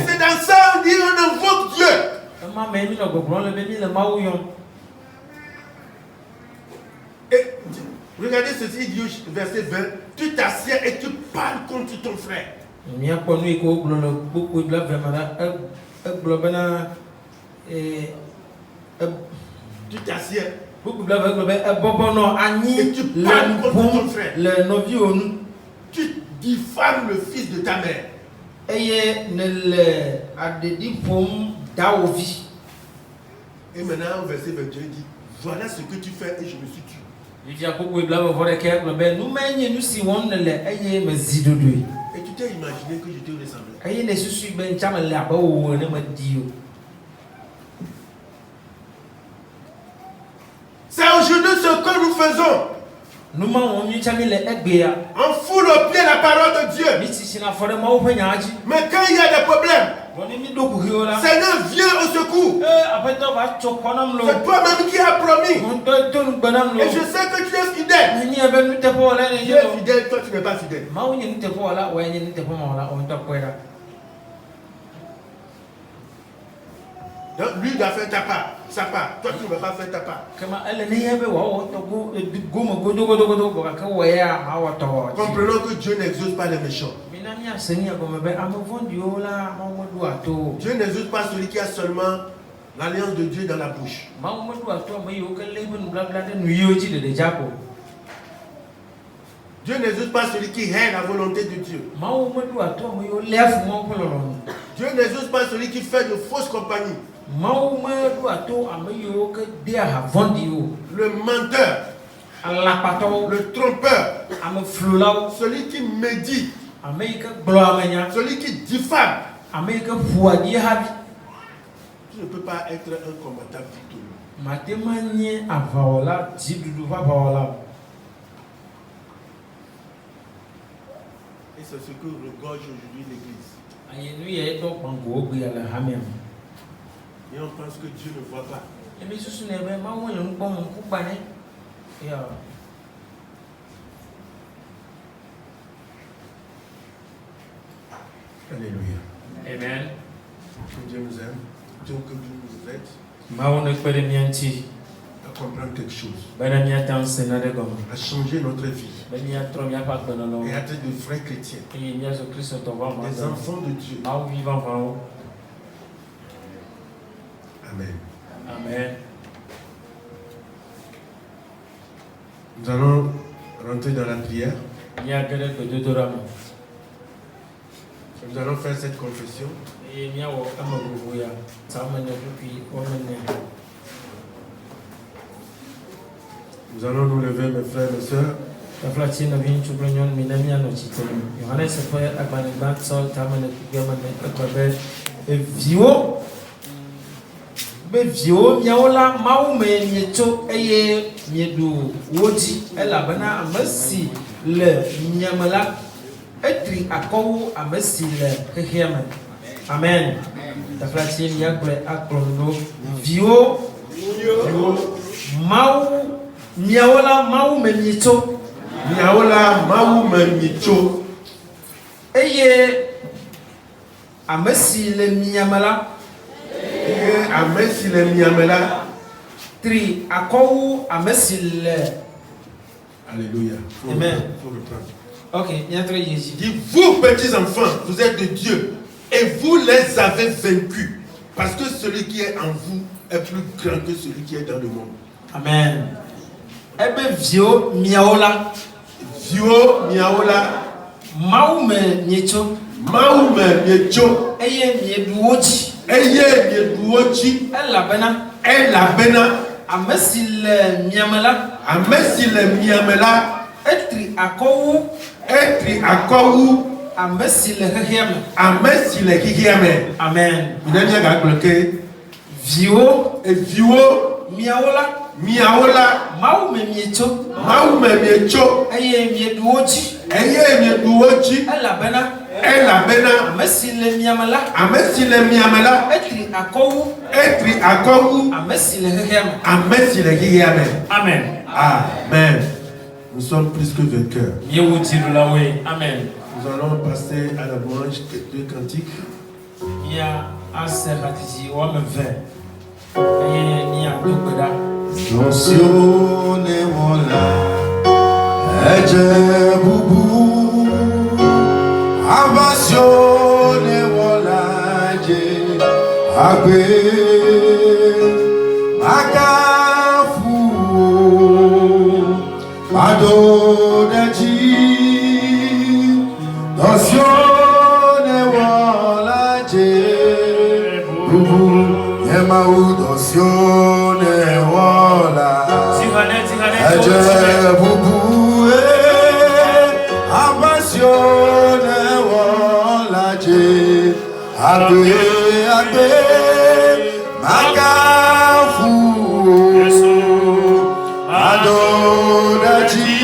c'est dans ça on dit on invoque Dieu. Et regardez ceci, il dit au verset 20, tu t'assieds et tu parles contre ton frère. Tu t'assieds et tu parles contre ton frère. Tu diffames le fils de ta mère. Et maintenant au verset 21 il dit, voilà ce que tu fais et je me suis tué. Et tu t'es imaginé que je te ressemblais. C'est aujourd'hui ce que nous faisons. On foule au pied la parole de Dieu. Mais quand il y a des problèmes, Seigneur, viens au secours. C'est toi-même qui as promis. Et je sais que tu es fidèle. Tu es fidèle, toi tu n'es pas fidèle. Donc lui doit faire sa part. Toi tu ne vas pas faire ta part. Comprenons que Dieu n'exauce pas les méchants. Dieu n'exauce pas celui qui a seulement l'alliance de Dieu dans la bouche. Dieu n'exauce pas celui qui hait la volonté de Dieu. Dieu n'exauce pas celui qui fait de fausses compagnies. Le menteur, le trompeur, celui qui médit, celui qui diffame. Tu ne peux pas être un combattant victorieux. Et c'est ce que regorge aujourd'hui l'Église. Et on pense que Dieu ne voit pas. Alléluia. Amen. Que Dieu nous aime. Dieu que Dieu nous aide à comprendre quelque chose. À changer notre vie. Et être de vrais chrétiens. Des enfants de Dieu. Amen. Amen. Nous allons rentrer dans la prière. Nous allons faire cette confession. Nous allons nous lever, mes frères et sœurs. Bevio miaola maume mieto eye miedu woji elabana amesi le miamala etri akowu amesi le hehiame. Amen. Taflati yakbre aklondo vio mau miaola maume mieto eye amesi le miamala Amesi le miamela. Tri akowu amesi le. Alléluia. Amen. Faut reprendre. Ok, il y a très Jésus. Dit, vous petits enfants, vous êtes de Dieu et vous les avez vaincus parce que celui qui est en vous est plus grand que celui qui est dans le monde. Amen. Ebe vio miaola. Vio miaola. Maume miecho. Eye mieduoji. Elabena. Amesi le miamela. Etri akowu. Amesi le hehiame. Amen. Vio miaola. Maume miecho. Eye mieduoji. Elabena. Amesi le miamela. Etri akowu. Amesi le hehiame. Amen. Amen. Nous sommes plus que vainqueurs. Amen. Nous allons passer à la louange de cantiques. Nonsione wala eje bubu abasione wala je agbe agafu adodeji nonsione wala je bubu yema udonsione wala eje bubu abasione wala je agbe magafu adodaji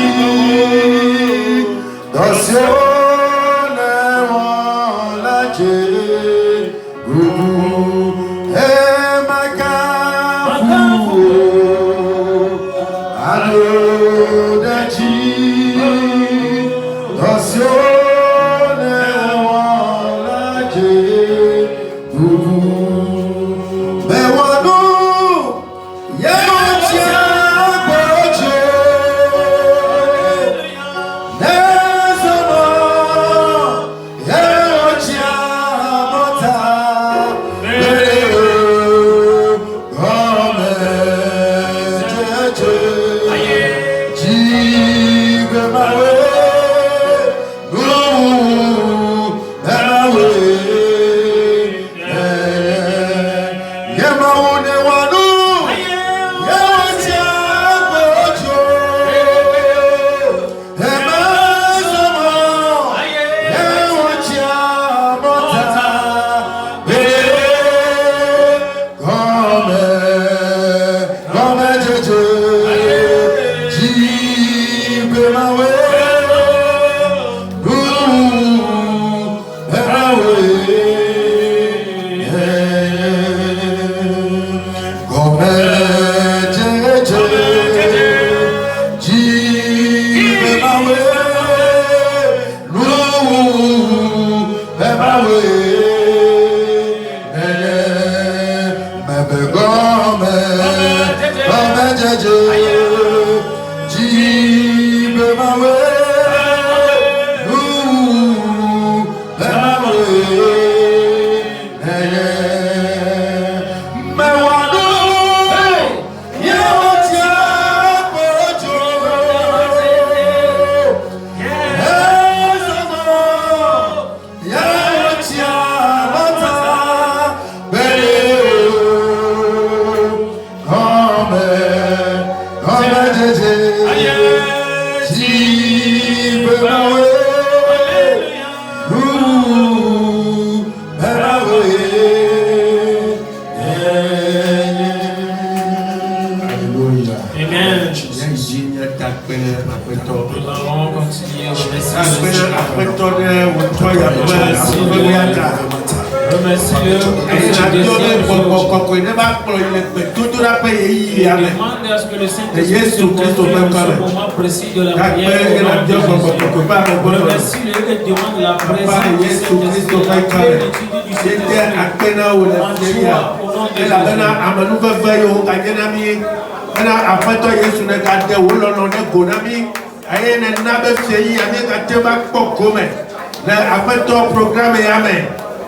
Programme amen.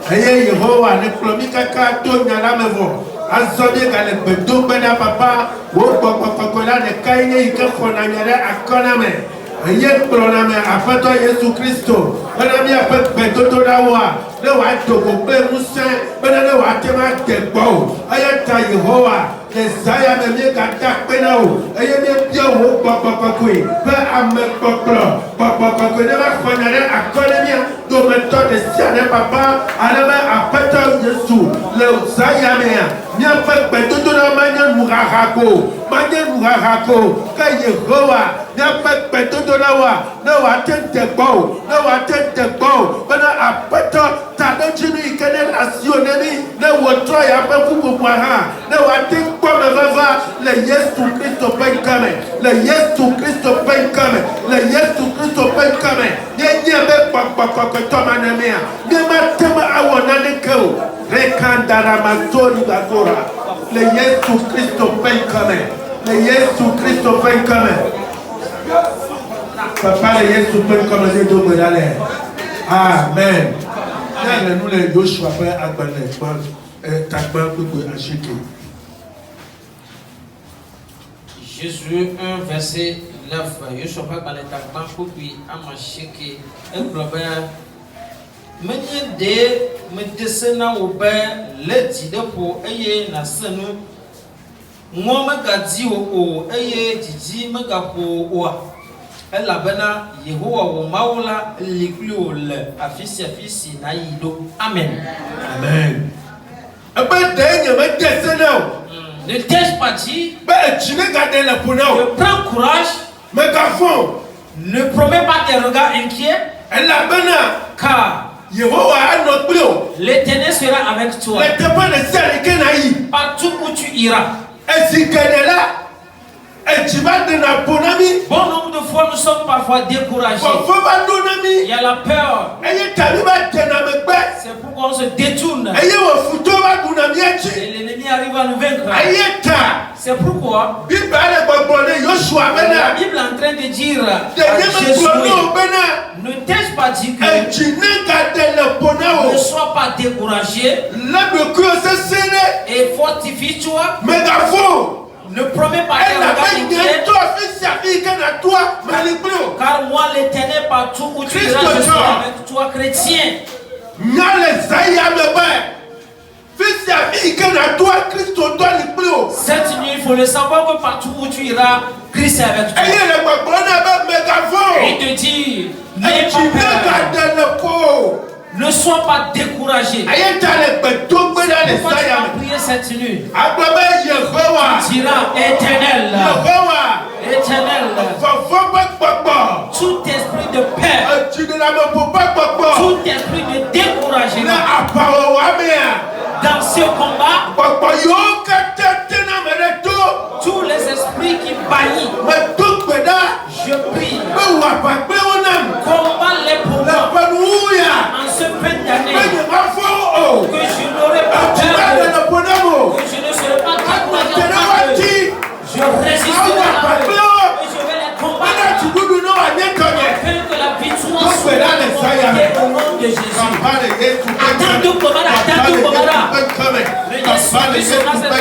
Aye Yehovah ne plomi kaka to nyala mevo. Azobie gale bedo bena papa wo kokokola ne kaine ikafona nyala akona me. Aye plona me afato Yesu Kristo. Bena mi afet bedo to dawa. Le wa togo be musa bena le wa tema tegbo. Aye ta Yehovah les aya me mi kata pena o. Aye mi bio wo kokokoi. Ba ame koklo ne va khonale akona mi do méthode de siane papa alama apata Yesu le zaya mea nya fa beto na manya murahako ka Yehovah nya fa beto na wa tente bo bana apata ta do jimi kene nationali na wotro ya pa fubu ha na wa tin kwa mava le Yesu Kristo ben kame le Yesu Kristo ben kame le Yesu Kristo ben kame nye be papa toma na mea nema tema awona ne ko rekandara mazori bagora le Yesu Kristo ben kame le Yesu Kristo ben kame papa le Yesu ben kame de do bedale amen ya nous les Joshua fait agbalé takba pour acheter Jésus 1 verset 9 Joshua fait agbalé takba pour puis amacheke un problème menye de medesena obe leti de po eye na senu ngo magadi o eye jiji magapo o ela bena Yehowa wo maula liklu le afisi na yido amen amen ebe de nye medesena ne t'ai pas dit ben tu ne gardes la pono prends courage megafon ne promets pas tes regards inquiets ela bena car Yehovah a notre bleu. L'Éternel sera avec toi. Partout où tu iras. Et si qu'elle est là, Bon nombre de fois, nous sommes parfois découragés. Il y a la peur. C'est pourquoi on se détourne. Et l'ennemi arrive à nous vaincre. C'est pourquoi la Bible est en train de dire à Josué, ne t'ai-je pas dit que ne sois pas découragé et fortifie-toi. Ne promets pas car moi l'éternel partout où tu iras, je serai avec toi, chrétien. Cette nuit, il faut le savoir que partout où tu iras, Christ est avec toi. Il te dit, n'aie pas peur. Ne sois pas découragé. C'est pourquoi tu vas prier cette nuit. Tu diras, Éternel, Éternel, tout esprit de peur, tout esprit de découragement dans ce combat, tous les esprits qui baillent, je prie, combat les pour moi en ce fin d'année, que je n'aurai pas peur, que je ne serai pas découragé, je résisterai à la peur et je vais les combattre afin que la victoire soit dans au nom de Jésus. Attends tout combat, attends tout combat. Le Jésus sera cette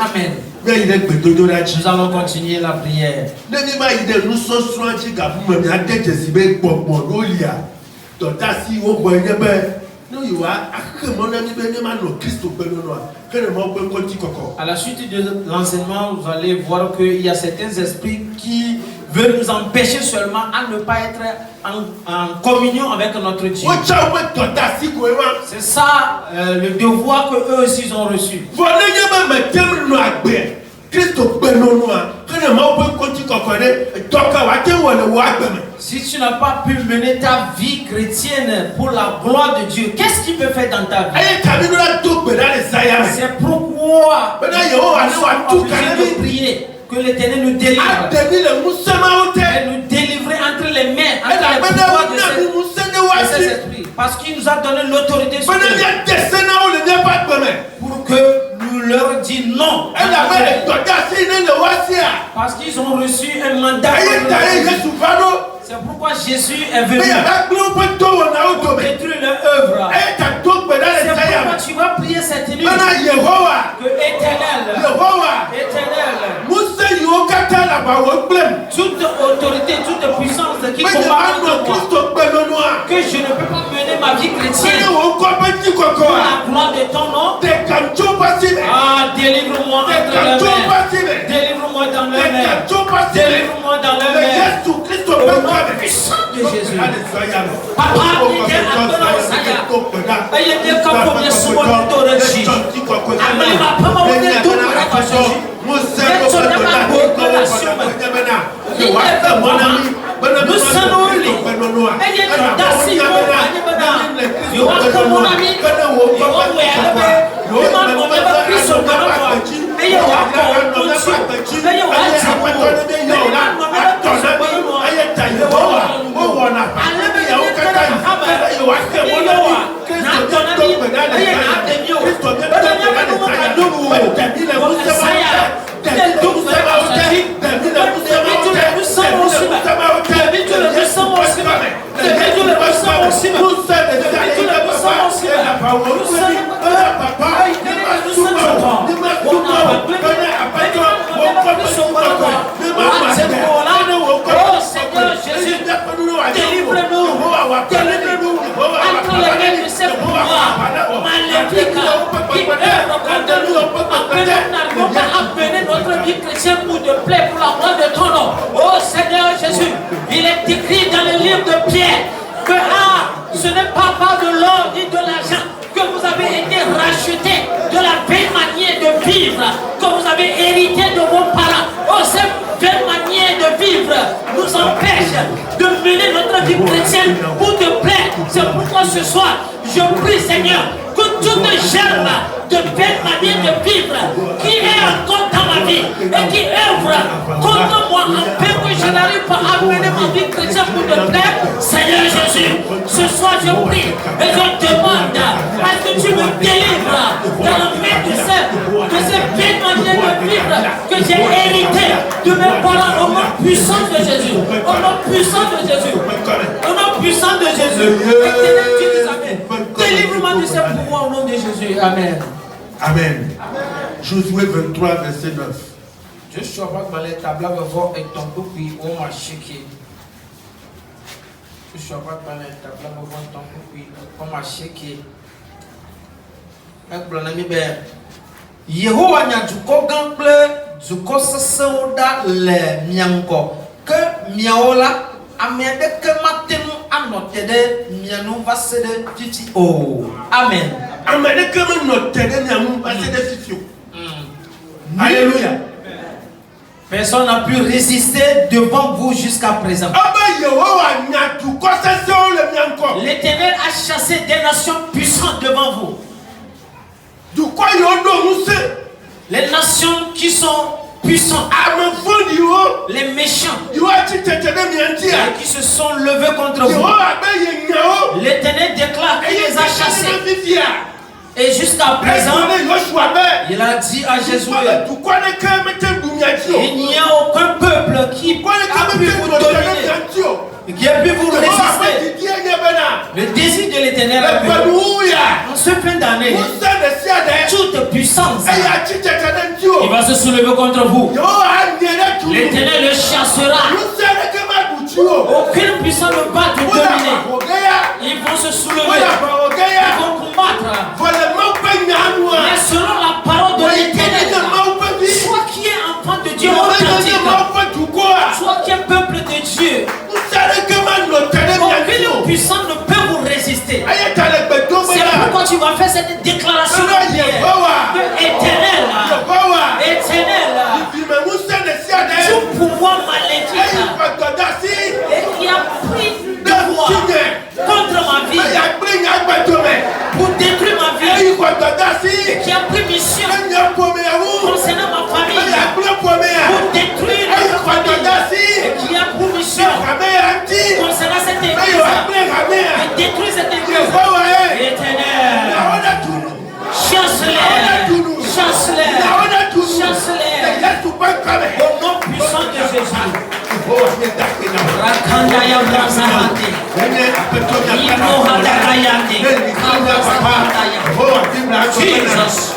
Amen. Nous allons continuer la prière. À la suite de l'enseignement, vous allez voir qu'il y a certains esprits qui veulent nous empêcher seulement à ne pas être en communion avec notre Dieu. C'est ça le devoir que eux aussi ont reçu. Si tu n'as pas pu mener ta vie chrétienne pour la gloire de Dieu, qu'est-ce qu'il peut faire dans ta vie? C'est pourquoi pourquoi Maintenant, Yehova nous soit sommes tout obligés calme. de prier que l'Éternel nous délivre. Et nous délivrer entre les mains, entre les pouvoirs de cet esprit. Parce qu'il nous a donné l'autorité sur eux. Pour que nous leur disions non. Parce qu'ils ont reçu un mandat. C'est pourquoi Jésus est venu pour détruire leur œuvre. C'est pourquoi tu vas prier cette nuit que Éternel, toute autorité, toute puissance qui combat contre moi, que je ne peux pas mener ma vie chrétienne pour la gloire de ton nom. Ah, délivre-moi entre les mains. Délivre-moi dans les mains. Délivre-moi dans les mains. Au nom puissant de Jésus. Papa, il est à toi, Seigneur. Il est comme pour les soins de ton régime. Amen. Papa, on est tout pour la Jésus. Nous sommes unis. Et il est pour de plaie pour la gloire de ton nom. Oh Seigneur Jésus, il est écrit dans le livre de Pierre que ce n'est pas par de l'or ni de l'argent que vous avez été rachetés de la belle manière de vivre que vous avez hérité de vos parents. Oh, cette belle manière de vivre nous empêche de mener notre vie chrétienne pour te plaire. C'est pourquoi ce soir, je prie Seigneur que toute germe de belle manière de vivre qui est encore dans ma vie et qui œuvre contre moi en paix que je n'arrive pas à mener ma vie chrétienne pour te plaire, Seigneur Jésus, ce soir je prie et je demande à ce que tu me délivres dans la main du Seigneur de cette belle manière de vivre que j'ai hérité de mes parents au nom puissant de Jésus, au nom puissant de Jésus, au nom puissant de Jésus. Délivre-moi de ce pouvoir au nom de Jésus. Amen. Amen. Josué 23, verset 9. Joshua va malé tabla bevo et ton coupi au machiki. Joshua va malé tabla bevo ton coupi au machiki. Un blonami ber. Yehowa nya duko gamble duko sasauda le mianko que miaola amede que matenu anotede mianu vasede titi o. Amen. Amede que notede mianu vasede titi o. Alléluia. Personne n'a pu résister devant vous jusqu'à présent. L'Éternel a chassé des nations puissantes devant vous. Les nations qui sont puissantes, les méchants qui se sont levés contre vous. L'Éternel déclare qu'il les a chassés. Et jusqu'à présent, il a dit à Jésus, il n'y a aucun peuple qui a pu vous dominer, qui a pu vous résister. Le désir de l'Éternel est venu. En ce fin d'année, toute puissance, il va se soulever contre vous. L'Éternel le chassera. Aucune puissance ne va te dominer. Ils vont se soulever. Ils vont combattre. Mais selon la parole de l'Éternel, soit qui est enfant de Dieu authentique, soit qui est peuple de Dieu, aucune puissance ne peut vous résister. C'est pourquoi tu vas faire cette déclaration de Éternel, tout pouvoir maléfique et qui a pris de moi contre ma vie pour détruire ma vie et qui a pris mission Kaya Brasahati. Jesus.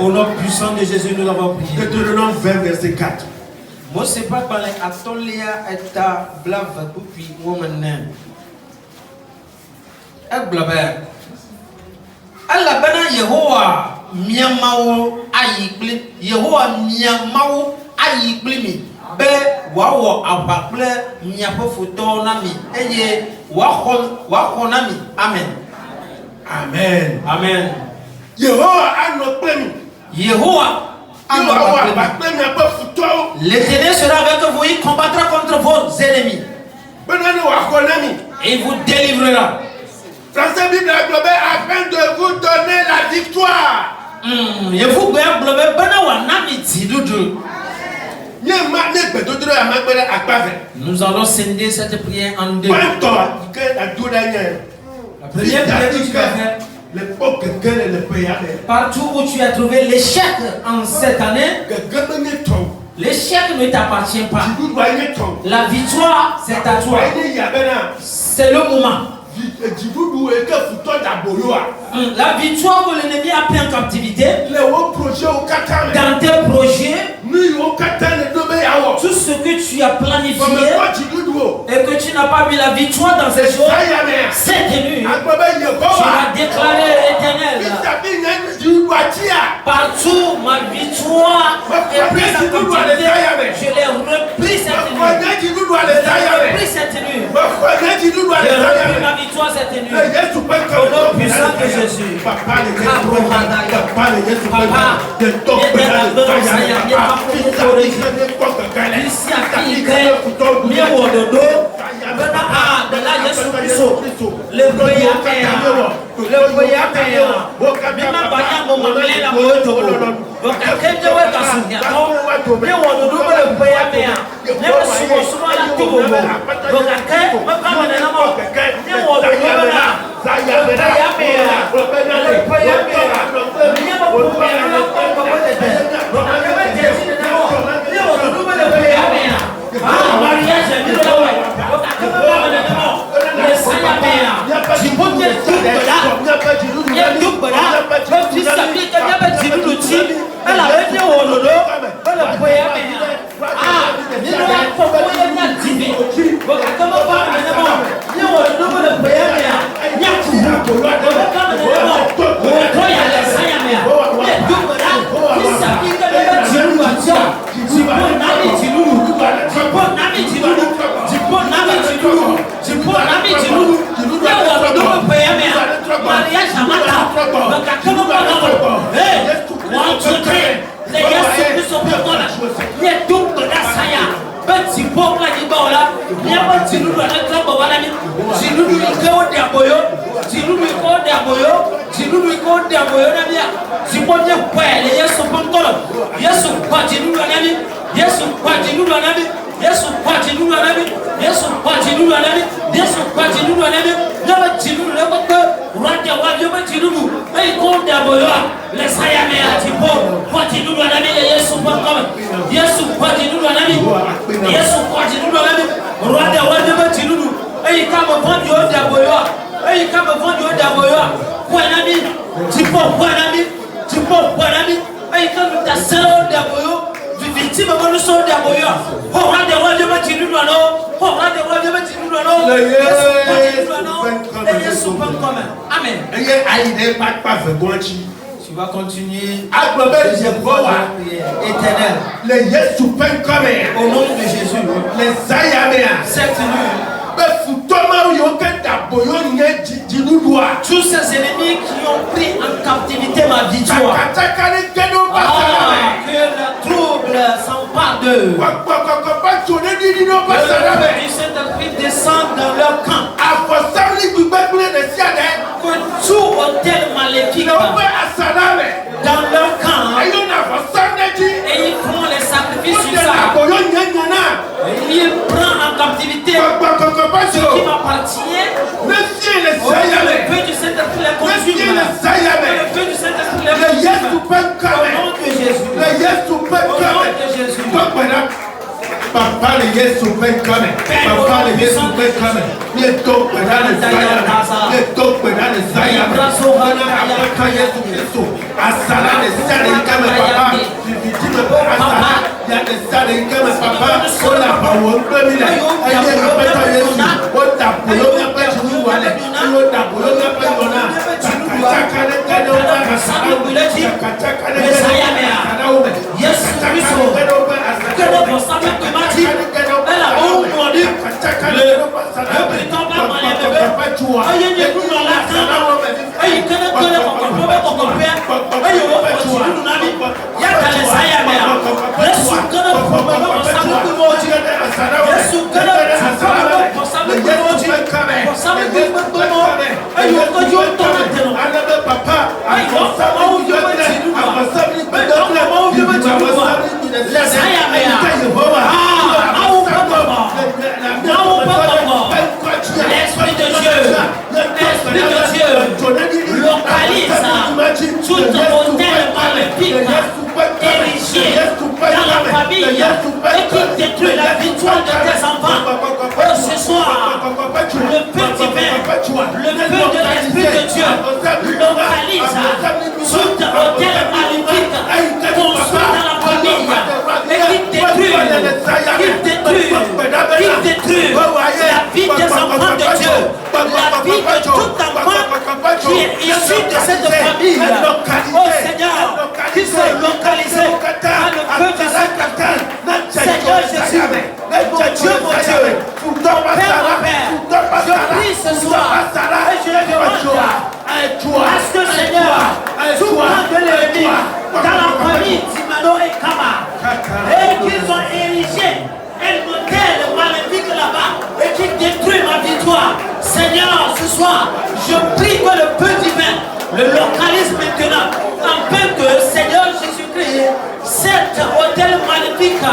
Au nom puissant de Jésus, nous l'avons prié. Deutéronome 20, verset 4. Moi, c'est pas par les atolia et ta blave depuis woman. Et blabber. Allah bana Yehowa miamao ayikli. Yehowa miamao ayikli. Be wawo abaple miapo foto nami. Eye wakonami. Amen. Amen. Amen. Yehowa a notre premier. Yehowa. L'Éternel sera avec vous, il combattra contre vos ennemis. Et il vous délivrera. Français Bible afin de vous donner la victoire. Nous allons scinder cette prière en deux. La première prière que tu vas faire. Partout où tu as trouvé l'échec en cette année, l'échec ne t'appartient pas. La victoire, c'est à toi. C'est le moment. La victoire que l'ennemi a pris en captivité, dans tes projets, tout ce que tu as planifié et que tu n'as pas vu la victoire dans ces jours, c'est tenu. Tu as déclaré l'Éternel. Partout ma victoire est prise en captivité, je l'ai repris cette nuit. Je l'ai repris cette nuit. J'ai repris ma victoire cette nuit. Au nom puissant de Jésus. Papa, Tu vas continuer. Éternel. Les Yesu au nom de Jésus. Les Zayamea. Cette nuit. Tous ces ennemis qui ont pris en captivité ma victoire. Que le trouble s'empare d'eux. Que le Saint-Esprit descende dans leur camp. Que tout hôtel maléfique dans leur camp. Et ils font les sacrifices sur ça. Et ils prennent en captivité ce qui m'appartient. Le feu du Saint-Esprit les consume. Le feu du Saint-Esprit les consume. Au nom de Jésus. Au nom de Jésus. Papa, le Yesu pen coming. Papa, le Yesu pen coming. Bientôt, pendant le Zaya. Bientôt, pendant le Zaya. Papa, Yesu Christo. Asala le Zaya, comme papa. Tu dis papa. Il y a des Zaya, comme papa. On a pas où on peut venir. Il y a des papa Yesu. On t'a pour l'homme, pas de nous, allez. On t'a pour l'homme, pas de nous. L'Esprit de Dieu localise tout hôtel maléfique érigé dans la famille et qui détruit la victoire de tes enfants. Ce soir, le feu divin, le feu de l'Esprit de Dieu localise tout hôtel maléfique construit dans la famille et qui détruit la vie des enfants de Dieu, la vie de tout enfant qui est issu de cette famille. Oh Seigneur, qui sont localisés par le feu de Saint-Esprit. Seigneur Jésus, mon Dieu, Père, je prie ce soir et je demande à ce que Seigneur, tout camp de l'ennemi dans la famille Timano et Kama, et qu'ils ont érigé un hôtel maléfique là-bas et qui détruit ma victoire. Seigneur, ce soir, je prie que le feu divin le localise maintenant, afin que Seigneur Jésus-Christ, cet hôtel maléfique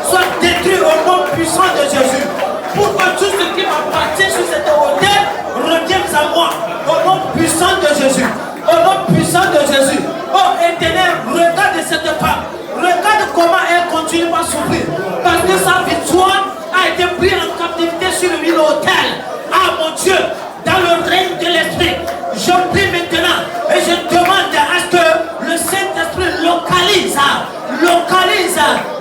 soit détruit au nom puissant de Jésus. Pour que tout ce qui m'appartient sur cet hôtel revienne à moi, au nom puissant de Jésus. Au nom puissant de Jésus. Oh Éternel, regarde cette femme. Regarde comment elle continue à souffrir. Parce que sa victoire a été prise en captivité sur l'autel. Ah mon Dieu, dans le règne de l'Esprit, je prie maintenant et je demande à ce que le Saint-Esprit localise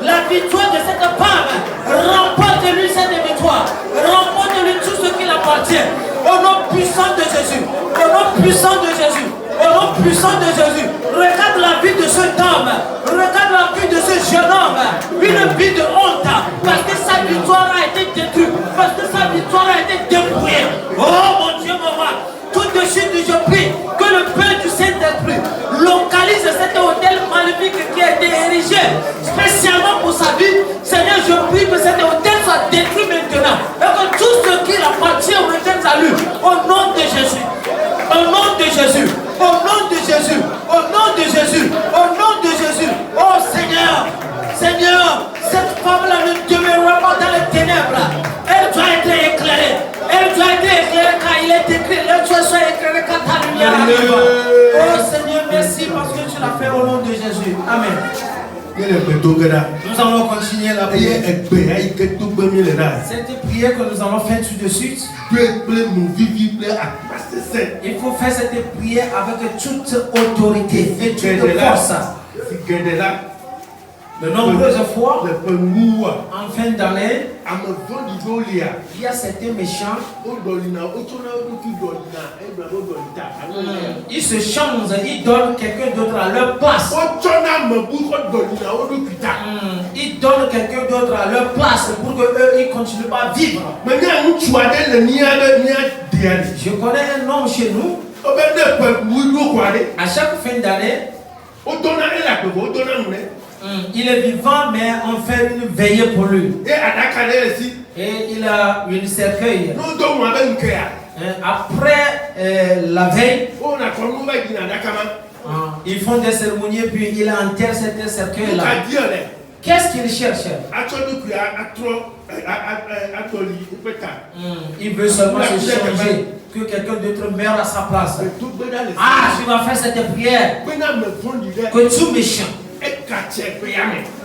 la victoire de cette femme. Remporte-lui cette victoire. Remporte-lui tout ce qui l'appartient. Au nom puissant de Jésus. Au nom puissant de Jésus. Au nom puissant de Jésus. Regarde la vie de cet homme. Regarde la vie de ce jeune homme. Une vie de honte. Parce que sa victoire a été détruite. Parce que sa victoire a été dépouillée. Oh mon Dieu, mon roi. Tout de suite, je prie que le Père du Saint-Esprit localise cet hôtel magnifique qui a été érigé spécialement pour sa vie. Seigneur, je prie que cet hôtel soit détruit maintenant. Et que tout ce qui appartient revienne à lui. Au nom de Jésus. Au nom de Jésus. Au nom de Jésus. Au nom de Jésus. Au nom de Jésus. Oh Seigneur. Seigneur, cette femme-là ne demeurera pas dans les ténèbres. Elle doit être éclairée. Elle doit être éclairée car il est écrit. Elle doit être éclairée quand ta lumière arrive. Oh Seigneur, merci parce que tu l'as fait au nom de Jésus. Amen. Nous allons continuer la prière. Cette prière que nous allons faire tout de suite. Il faut faire cette prière avec toute autorité et toute force. De nombreuses fois, en fin d'année, il y a certains méchants, ils se changent, ils donnent quelqu'un d'autre à leur place. Ils donnent quelqu'un d'autre à leur place pour qu'eux, ils continuent pas à vivre. Je connais un homme chez nous, à chaque fin d'année, il est vivant, mais on fait une veillée pour lui. Et il a une cercueil. Après la veille, ils font des cérémonies, puis il enterre cette cercueil-là. Qu'est-ce qu'il cherche? Il veut seulement se changer, que quelqu'un d'autre meure à sa place. Ah, tu vas faire cette prière. Que tout méchant.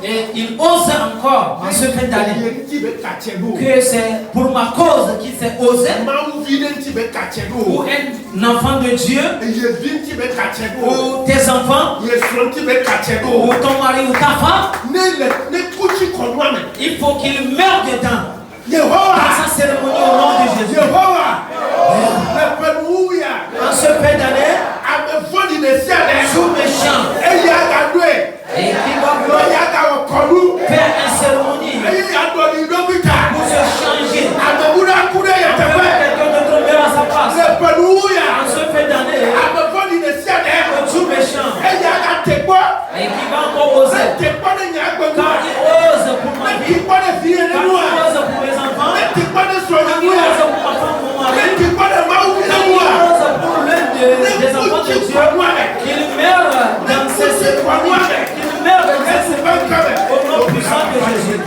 Et il ose encore en ce fin d'année que c'est pour ma cause qu'il s'est osé, ou un enfant de Dieu, ou tes enfants, ou ton mari ou ta femme. Il faut qu'il meure dedans par sa cérémonie au nom de Jésus. En ce fin d'année, tout méchant et qui va faire une cérémonie pour se changer, quelqu'un d'autre meurt à sa place. En ce fait d'année, tout méchant et qui va encore oser, car il ose pour ma vie, car il ose pour mes enfants, car il ose pour ma femme, mon mari, car il ose pour l'un des enfants de Dieu, qu'il meurt dans ces cérémonies, qu'il meurt dans ces cérémonies, au nom puissant de Jésus.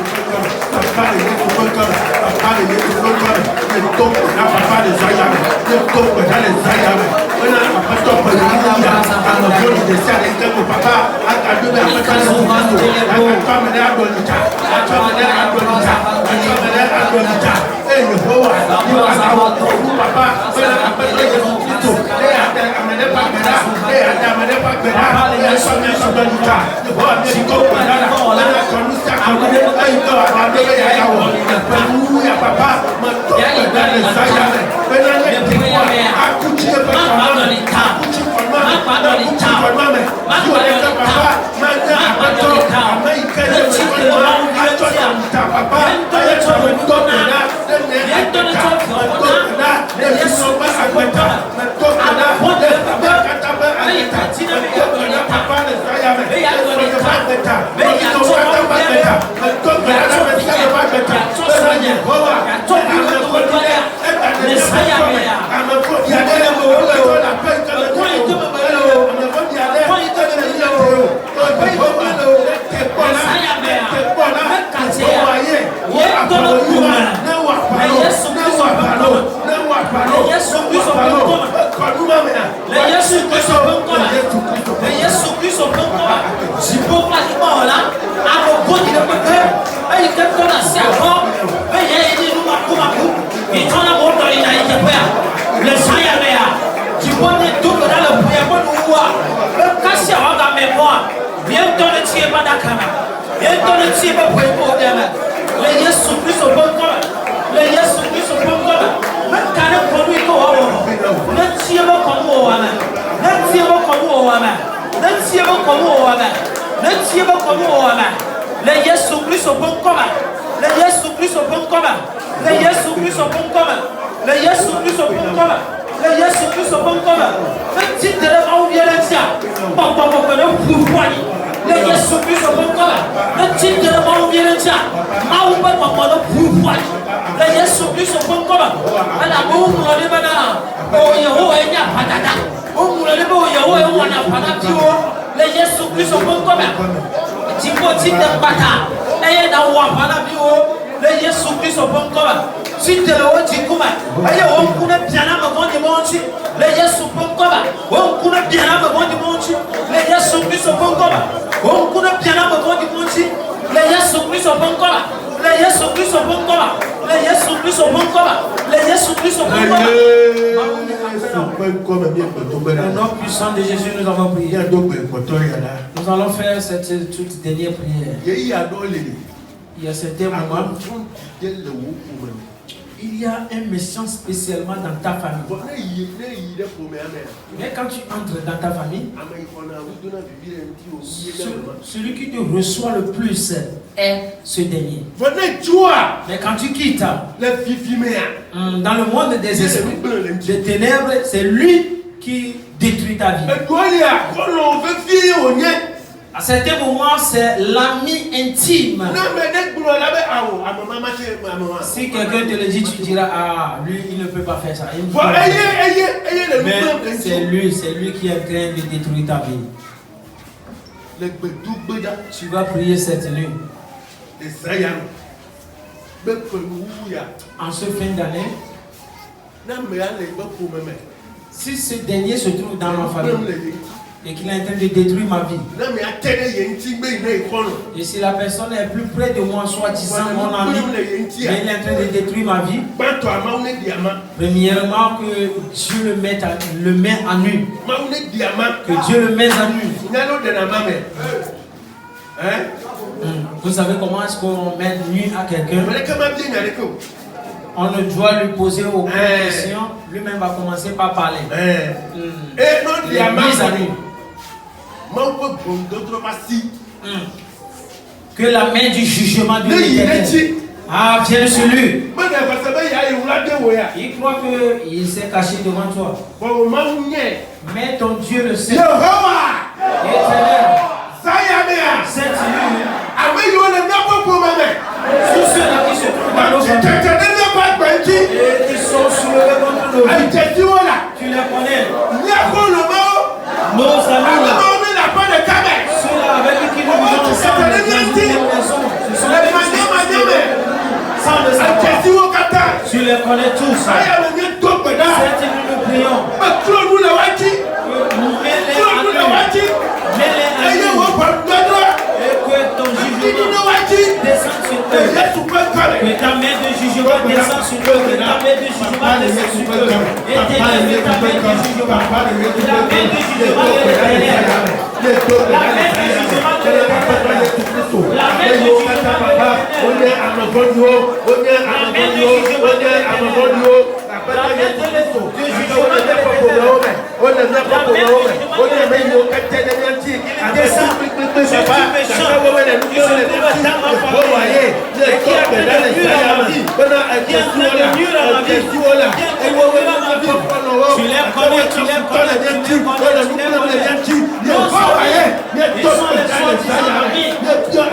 Papa, tiba poebo dema. Le Yesu Kristo bonkoma. Le Yesu Kristo bonkoma. Makane komu iko wawo. Le tiba komu wana. Le tiba komu wana. Le tiba komu wana. Le tiba komu wana. Le Yesu Kristo bonkoma. Le Yesu Kristo bonkoma. Le Yesu Kristo bonkoma. Le Yesu Kristo bonkoma. Le Yesu Kristo bonkoma. Le titre de la tia. Papa papa no pouvoirs. Le Yesu Kristo bonkoma. Le titre de la tia. Aouba papa no pouvoirs. Le Yesu Kristo bonkoma. Ala mungu ole bana. O Yehova enya patata. O mungu ole bo Yehova wana patati o. Le Yesu Kristo bonkoma. Tipo titre pata. Eye na wa pana bio. Le Yesu Kristo bonkoma. Si te le haut du coup, aïe, on connaît bien la maman du monde, les Yesu bonkoma. On connaît bien la maman du monde, les Yesu Kristo bonkoma. On connaît bien la maman du monde, les Yesu Kristo bonkoma. Les Yesu Kristo bonkoma. Les Yesu Kristo bonkoma. Les Yesu Kristo bonkoma. Au nom puissant de Jésus, nous avons prié. Nous allons faire cette toute dernière prière. Il y a certains moments. Il y a un méchant spécialement dans ta famille. Mais quand tu entres dans ta famille, celui qui te reçoit le plus est ce dernier. Mais quand tu quittes dans le monde des esprits, des ténèbres, c'est lui qui détruit ta vie. À certains moments, c'est l'ami intime. Si quelqu'un te le dit, tu diras, ah, lui, il ne peut pas faire ça. Mais c'est lui qui est en train de détruire ta vie. Tu vas prier cette nuit. En ce fin d'année, si ce dernier se trouve dans ma famille, et qu'il est en train de détruire ma vie. Et si la personne est plus près de moi, soit disant mon ami, mais il est en train de détruire ma vie, premièrement que Dieu le met à nu. Que Dieu le mette à nu. Vous savez comment est-ce qu'on met nu à quelqu'un? On ne doit lui poser aucune question. Lui-même va commencer par parler. Il est mis à nu. Que la main du jugement de l'Éternel vienne sur lui. Il croit qu'il s'est caché devant toi. Mais ton Dieu le sait. Éternel, cette nuit, tous ceux-là qui se trouvent dans nos familles et qui sont soulevés contre nos vies, tu les connais. Nos amis là, ceux-là avec qui nous vivons ensemble, ce sont les sans le savoir. Tu les connais tous. Cette nuit nous prions. Mets-les à nous. Et que ton jugement descende sur eux. Que ta main de jugement descende sur eux. Que ta main de jugement descende sur eux. Et délivre ta main de jugement. La main de jugement de l'Éternel. La main de jugement de l'Éternel. La main de jugement de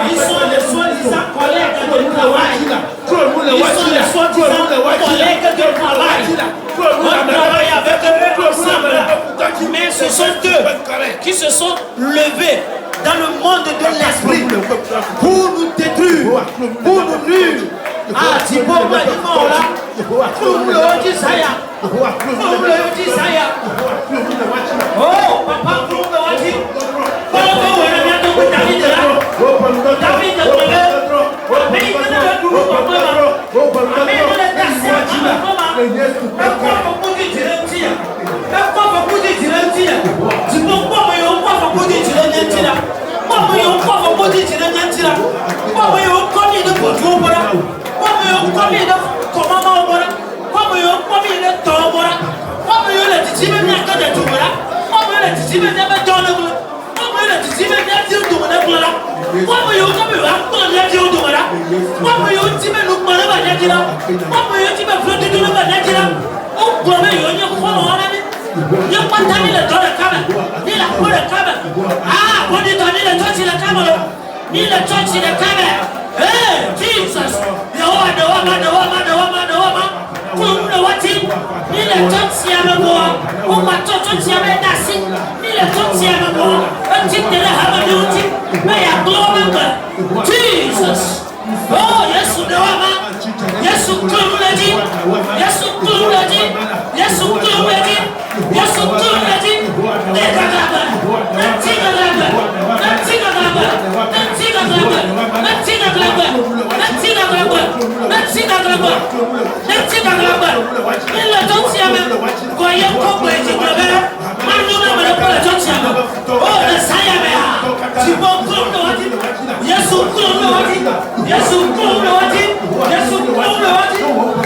ils sont les soi-disant collègues de travail. Ils sont les soi-disant collègues de travail. On travaille avec eux ensemble. Mais ce sont eux qui se sont levés dans le monde de l'esprit pour nous détruire, pour nous nuire. Ah, Thibaut m'a dit non là. Pour le Odisaya. Pour le Odisaya. Oh, papa, pour le Odisaya. David est là. David est là. Mais il est là. Najira. Papa yo ti be flotte de ba Najira. O globé yo ni ko no wana ni. Yo pata ni le dole kama. Ni la ko le kama. Ah, ko ni to ni le touch le kama. Ni le touch le kama. Hey, Jesus. Yo wa. Kum le wati. Ni le touch ya mo. O ma touch ya me dasi. Ni le touch ya mo. Un ti de la ha ma duti. Mais ya gloire. Jesus. Oh, Yesu dawama. Yesu kumledi. Yesu kumledi. Yesu kumledi. Yesu kumledi. Nega gaba. Natiga gaba. Natiga gaba. Natiga gaba. Natiga gaba. Natiga gaba. Natiga gaba. Natiga gaba. Illa donsiame. Koye kobo eti gaba. Manuna mele pole donsiame. Oh, the sayame. Tipo kumledi. Yesu kumledi. Yesu kumledi. Yesu kumledi.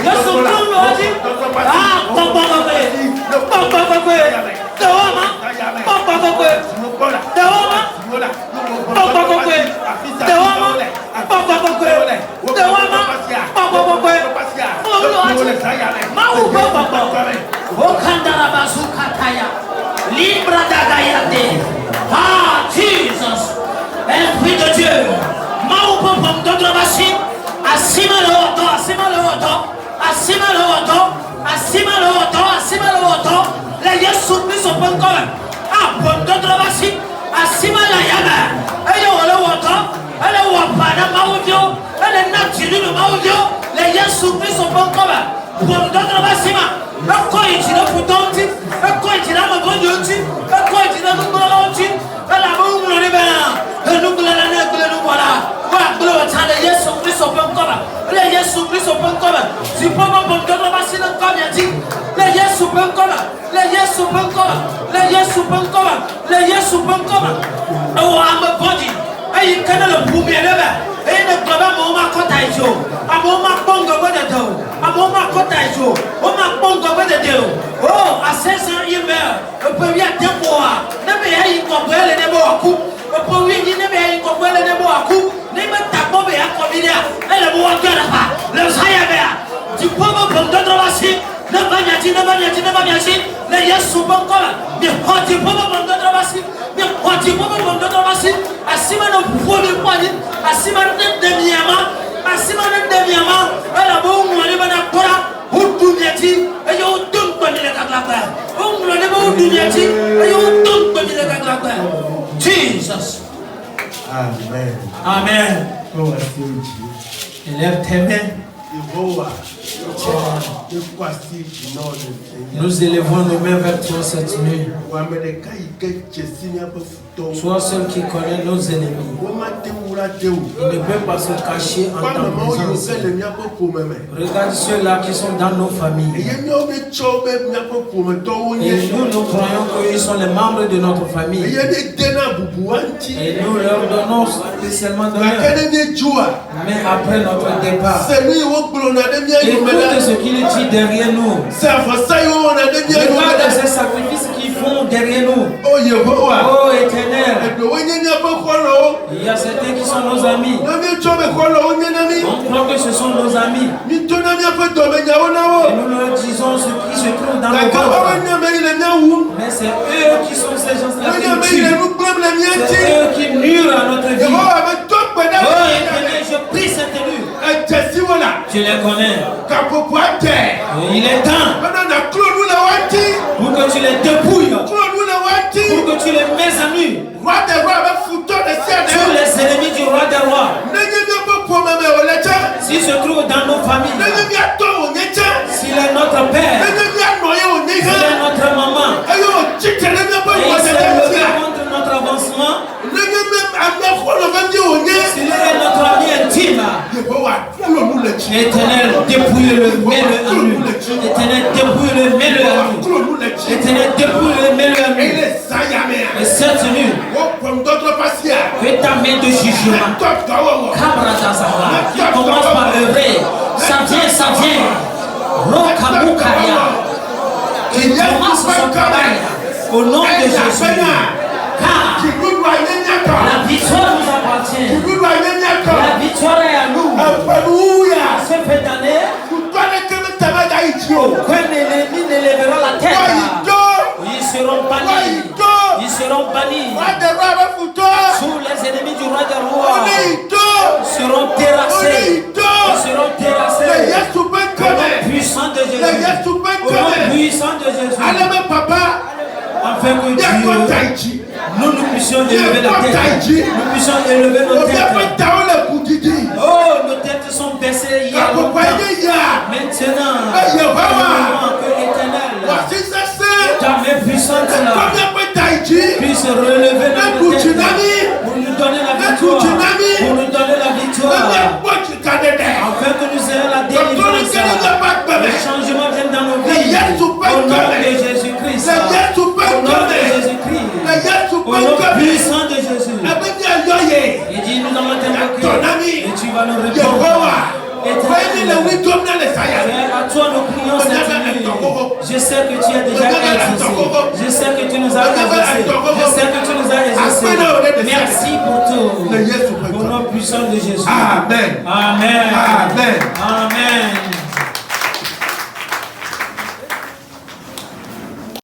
Yesu kumledi. Ah, papa papa. Papa papa. Dawama. Papa papa. Dawama. Papa papa. Dawama. Papa papa. Dawama. Papa papa. Mau papa. Okandara bazuka kaya. Libra dagayate. Ah, Jesus. Esprit de Dieu. Mau papa d'autres machines. Asima le auto, asima le auto. Asima le auto. Asima le auto, asima le auto. Les Yesu Christ sont pas encore. Ah, pour d'autres machines. Asima la yama. Elle est au auto. Elle est au apana maudio. Elle est naturelle maudio. Les Yesu Christ sont pas encore. Pour d'autres machines. Pourquoi il tire pour ton titre? Pourquoi il tire à ma bonne youtube? Pourquoi il tire à nous pour l'autre? Elle a bon le libéral. Elle nous la nègre, nous voilà. Voilà, gloire à les Yesu Christ sont pas encore. Les Yesu Christ sont pas encore. Si pas bon pour d'autres machines comme il a dit. Les Yesu pas encore. Les Yesu pas encore. Les Yesu pas encore. Les Yesu pas encore. Oh, I'm a body. Et il connaît le premier level. Et le global moment quand il joue. A moment bon go de dos. A moment quand il joue. On m'a bon go de dos. Oh, à 16 ans il meurt. Le premier tempo. Ne me aille comprendre les mots à coup. Le premier dit ne me aille comprendre les mots à coup. Ne me tape pas à combiner. Et le mot à cœur là. Le saïa. Tu peux me prendre d'autres machines. Ne va bien dire, ne va bien dire, ne va bien dire. Les Yesu bon comme. Mais quand tu peux me prendre d'autres machines. Mais quand tu peux me prendre d'autres machines. Asima no premier point. Asima no demi-ama. Asima no demi-ama. Elle a bon on va na kora. Uduniati. Et yo donne pas les gaglaga. On le lève uduniati. Et yo donne pas les gaglaga. Jesus. Amen. Amen. Gloire à Dieu. Élève tes mains. Nous élevons nos mains vers toi cette nuit. Toi seul qui connais nos ennemis. Il ne peut pas se cacher en ta présence. Regarde ceux-là qui sont dans nos familles. Et nous croyons qu'ils sont les membres de notre famille. Et nous leur donnons spécialement de l'heure. Mais après notre départ, écoute ce qu'il dit derrière nous. Regarde ces sacrifices qu'ils font derrière nous. Oh Éternel. Il y a certains qui sont nos amis. On croit que ce sont nos amis. Et nous leur disons ce qui se trouve dans nos corps. Mais c'est eux qui sont ces gens-là qui tuent. C'est eux qui nuisent à notre vie. Oh Éternel, je prie cette nuit. Tu les connais. Il est temps pour que tu les dépouilles. Pour que tu les mets à nu. Tous les ennemis du roi des rois. S'il se trouve dans nos familles. S'il est notre père. S'il est notre maman. Et il s'est levé contre notre avancement. S'il est notre ami intime. Éternel, dépouille-le, mets-le à nu. Éternel, dépouille-le, mets-le à nu. Éternel, dépouille-le, mets-le à nu. Et cette nuit, que ta main de jugement, qui commence par œuvrer, ça vient, Rokamukaya, qui commence son travail au nom de Jésus. Car la victoire nous appartient. La victoire est à nous. Alléluia. Ce fait d'année. afin que Dieu, nous puissions élever la tête, nous puissions élever nos têtes. Oh, nos têtes sont baissées hier longtemps. Maintenant, que l'Éternel, ta main puissante là, puisse relever notre tête pour nous donner la victoire, pour nous donner la victoire, afin que nous ayons la délivrance, le changement vienne dans nos vies, au nom de Jésus-Christ, au nom de Jésus-Christ, au nom puissant de Jésus. Il dit, nous allons t'invoquer et tu vas nous répondre. À toi nous prions cette nuit. Je sais que tu as déjà exaucé. Je sais que tu nous as exaucé. Je sais que tu nous as exaucé. Merci pour tout. Au nom puissant de Jésus. Amen. Amen.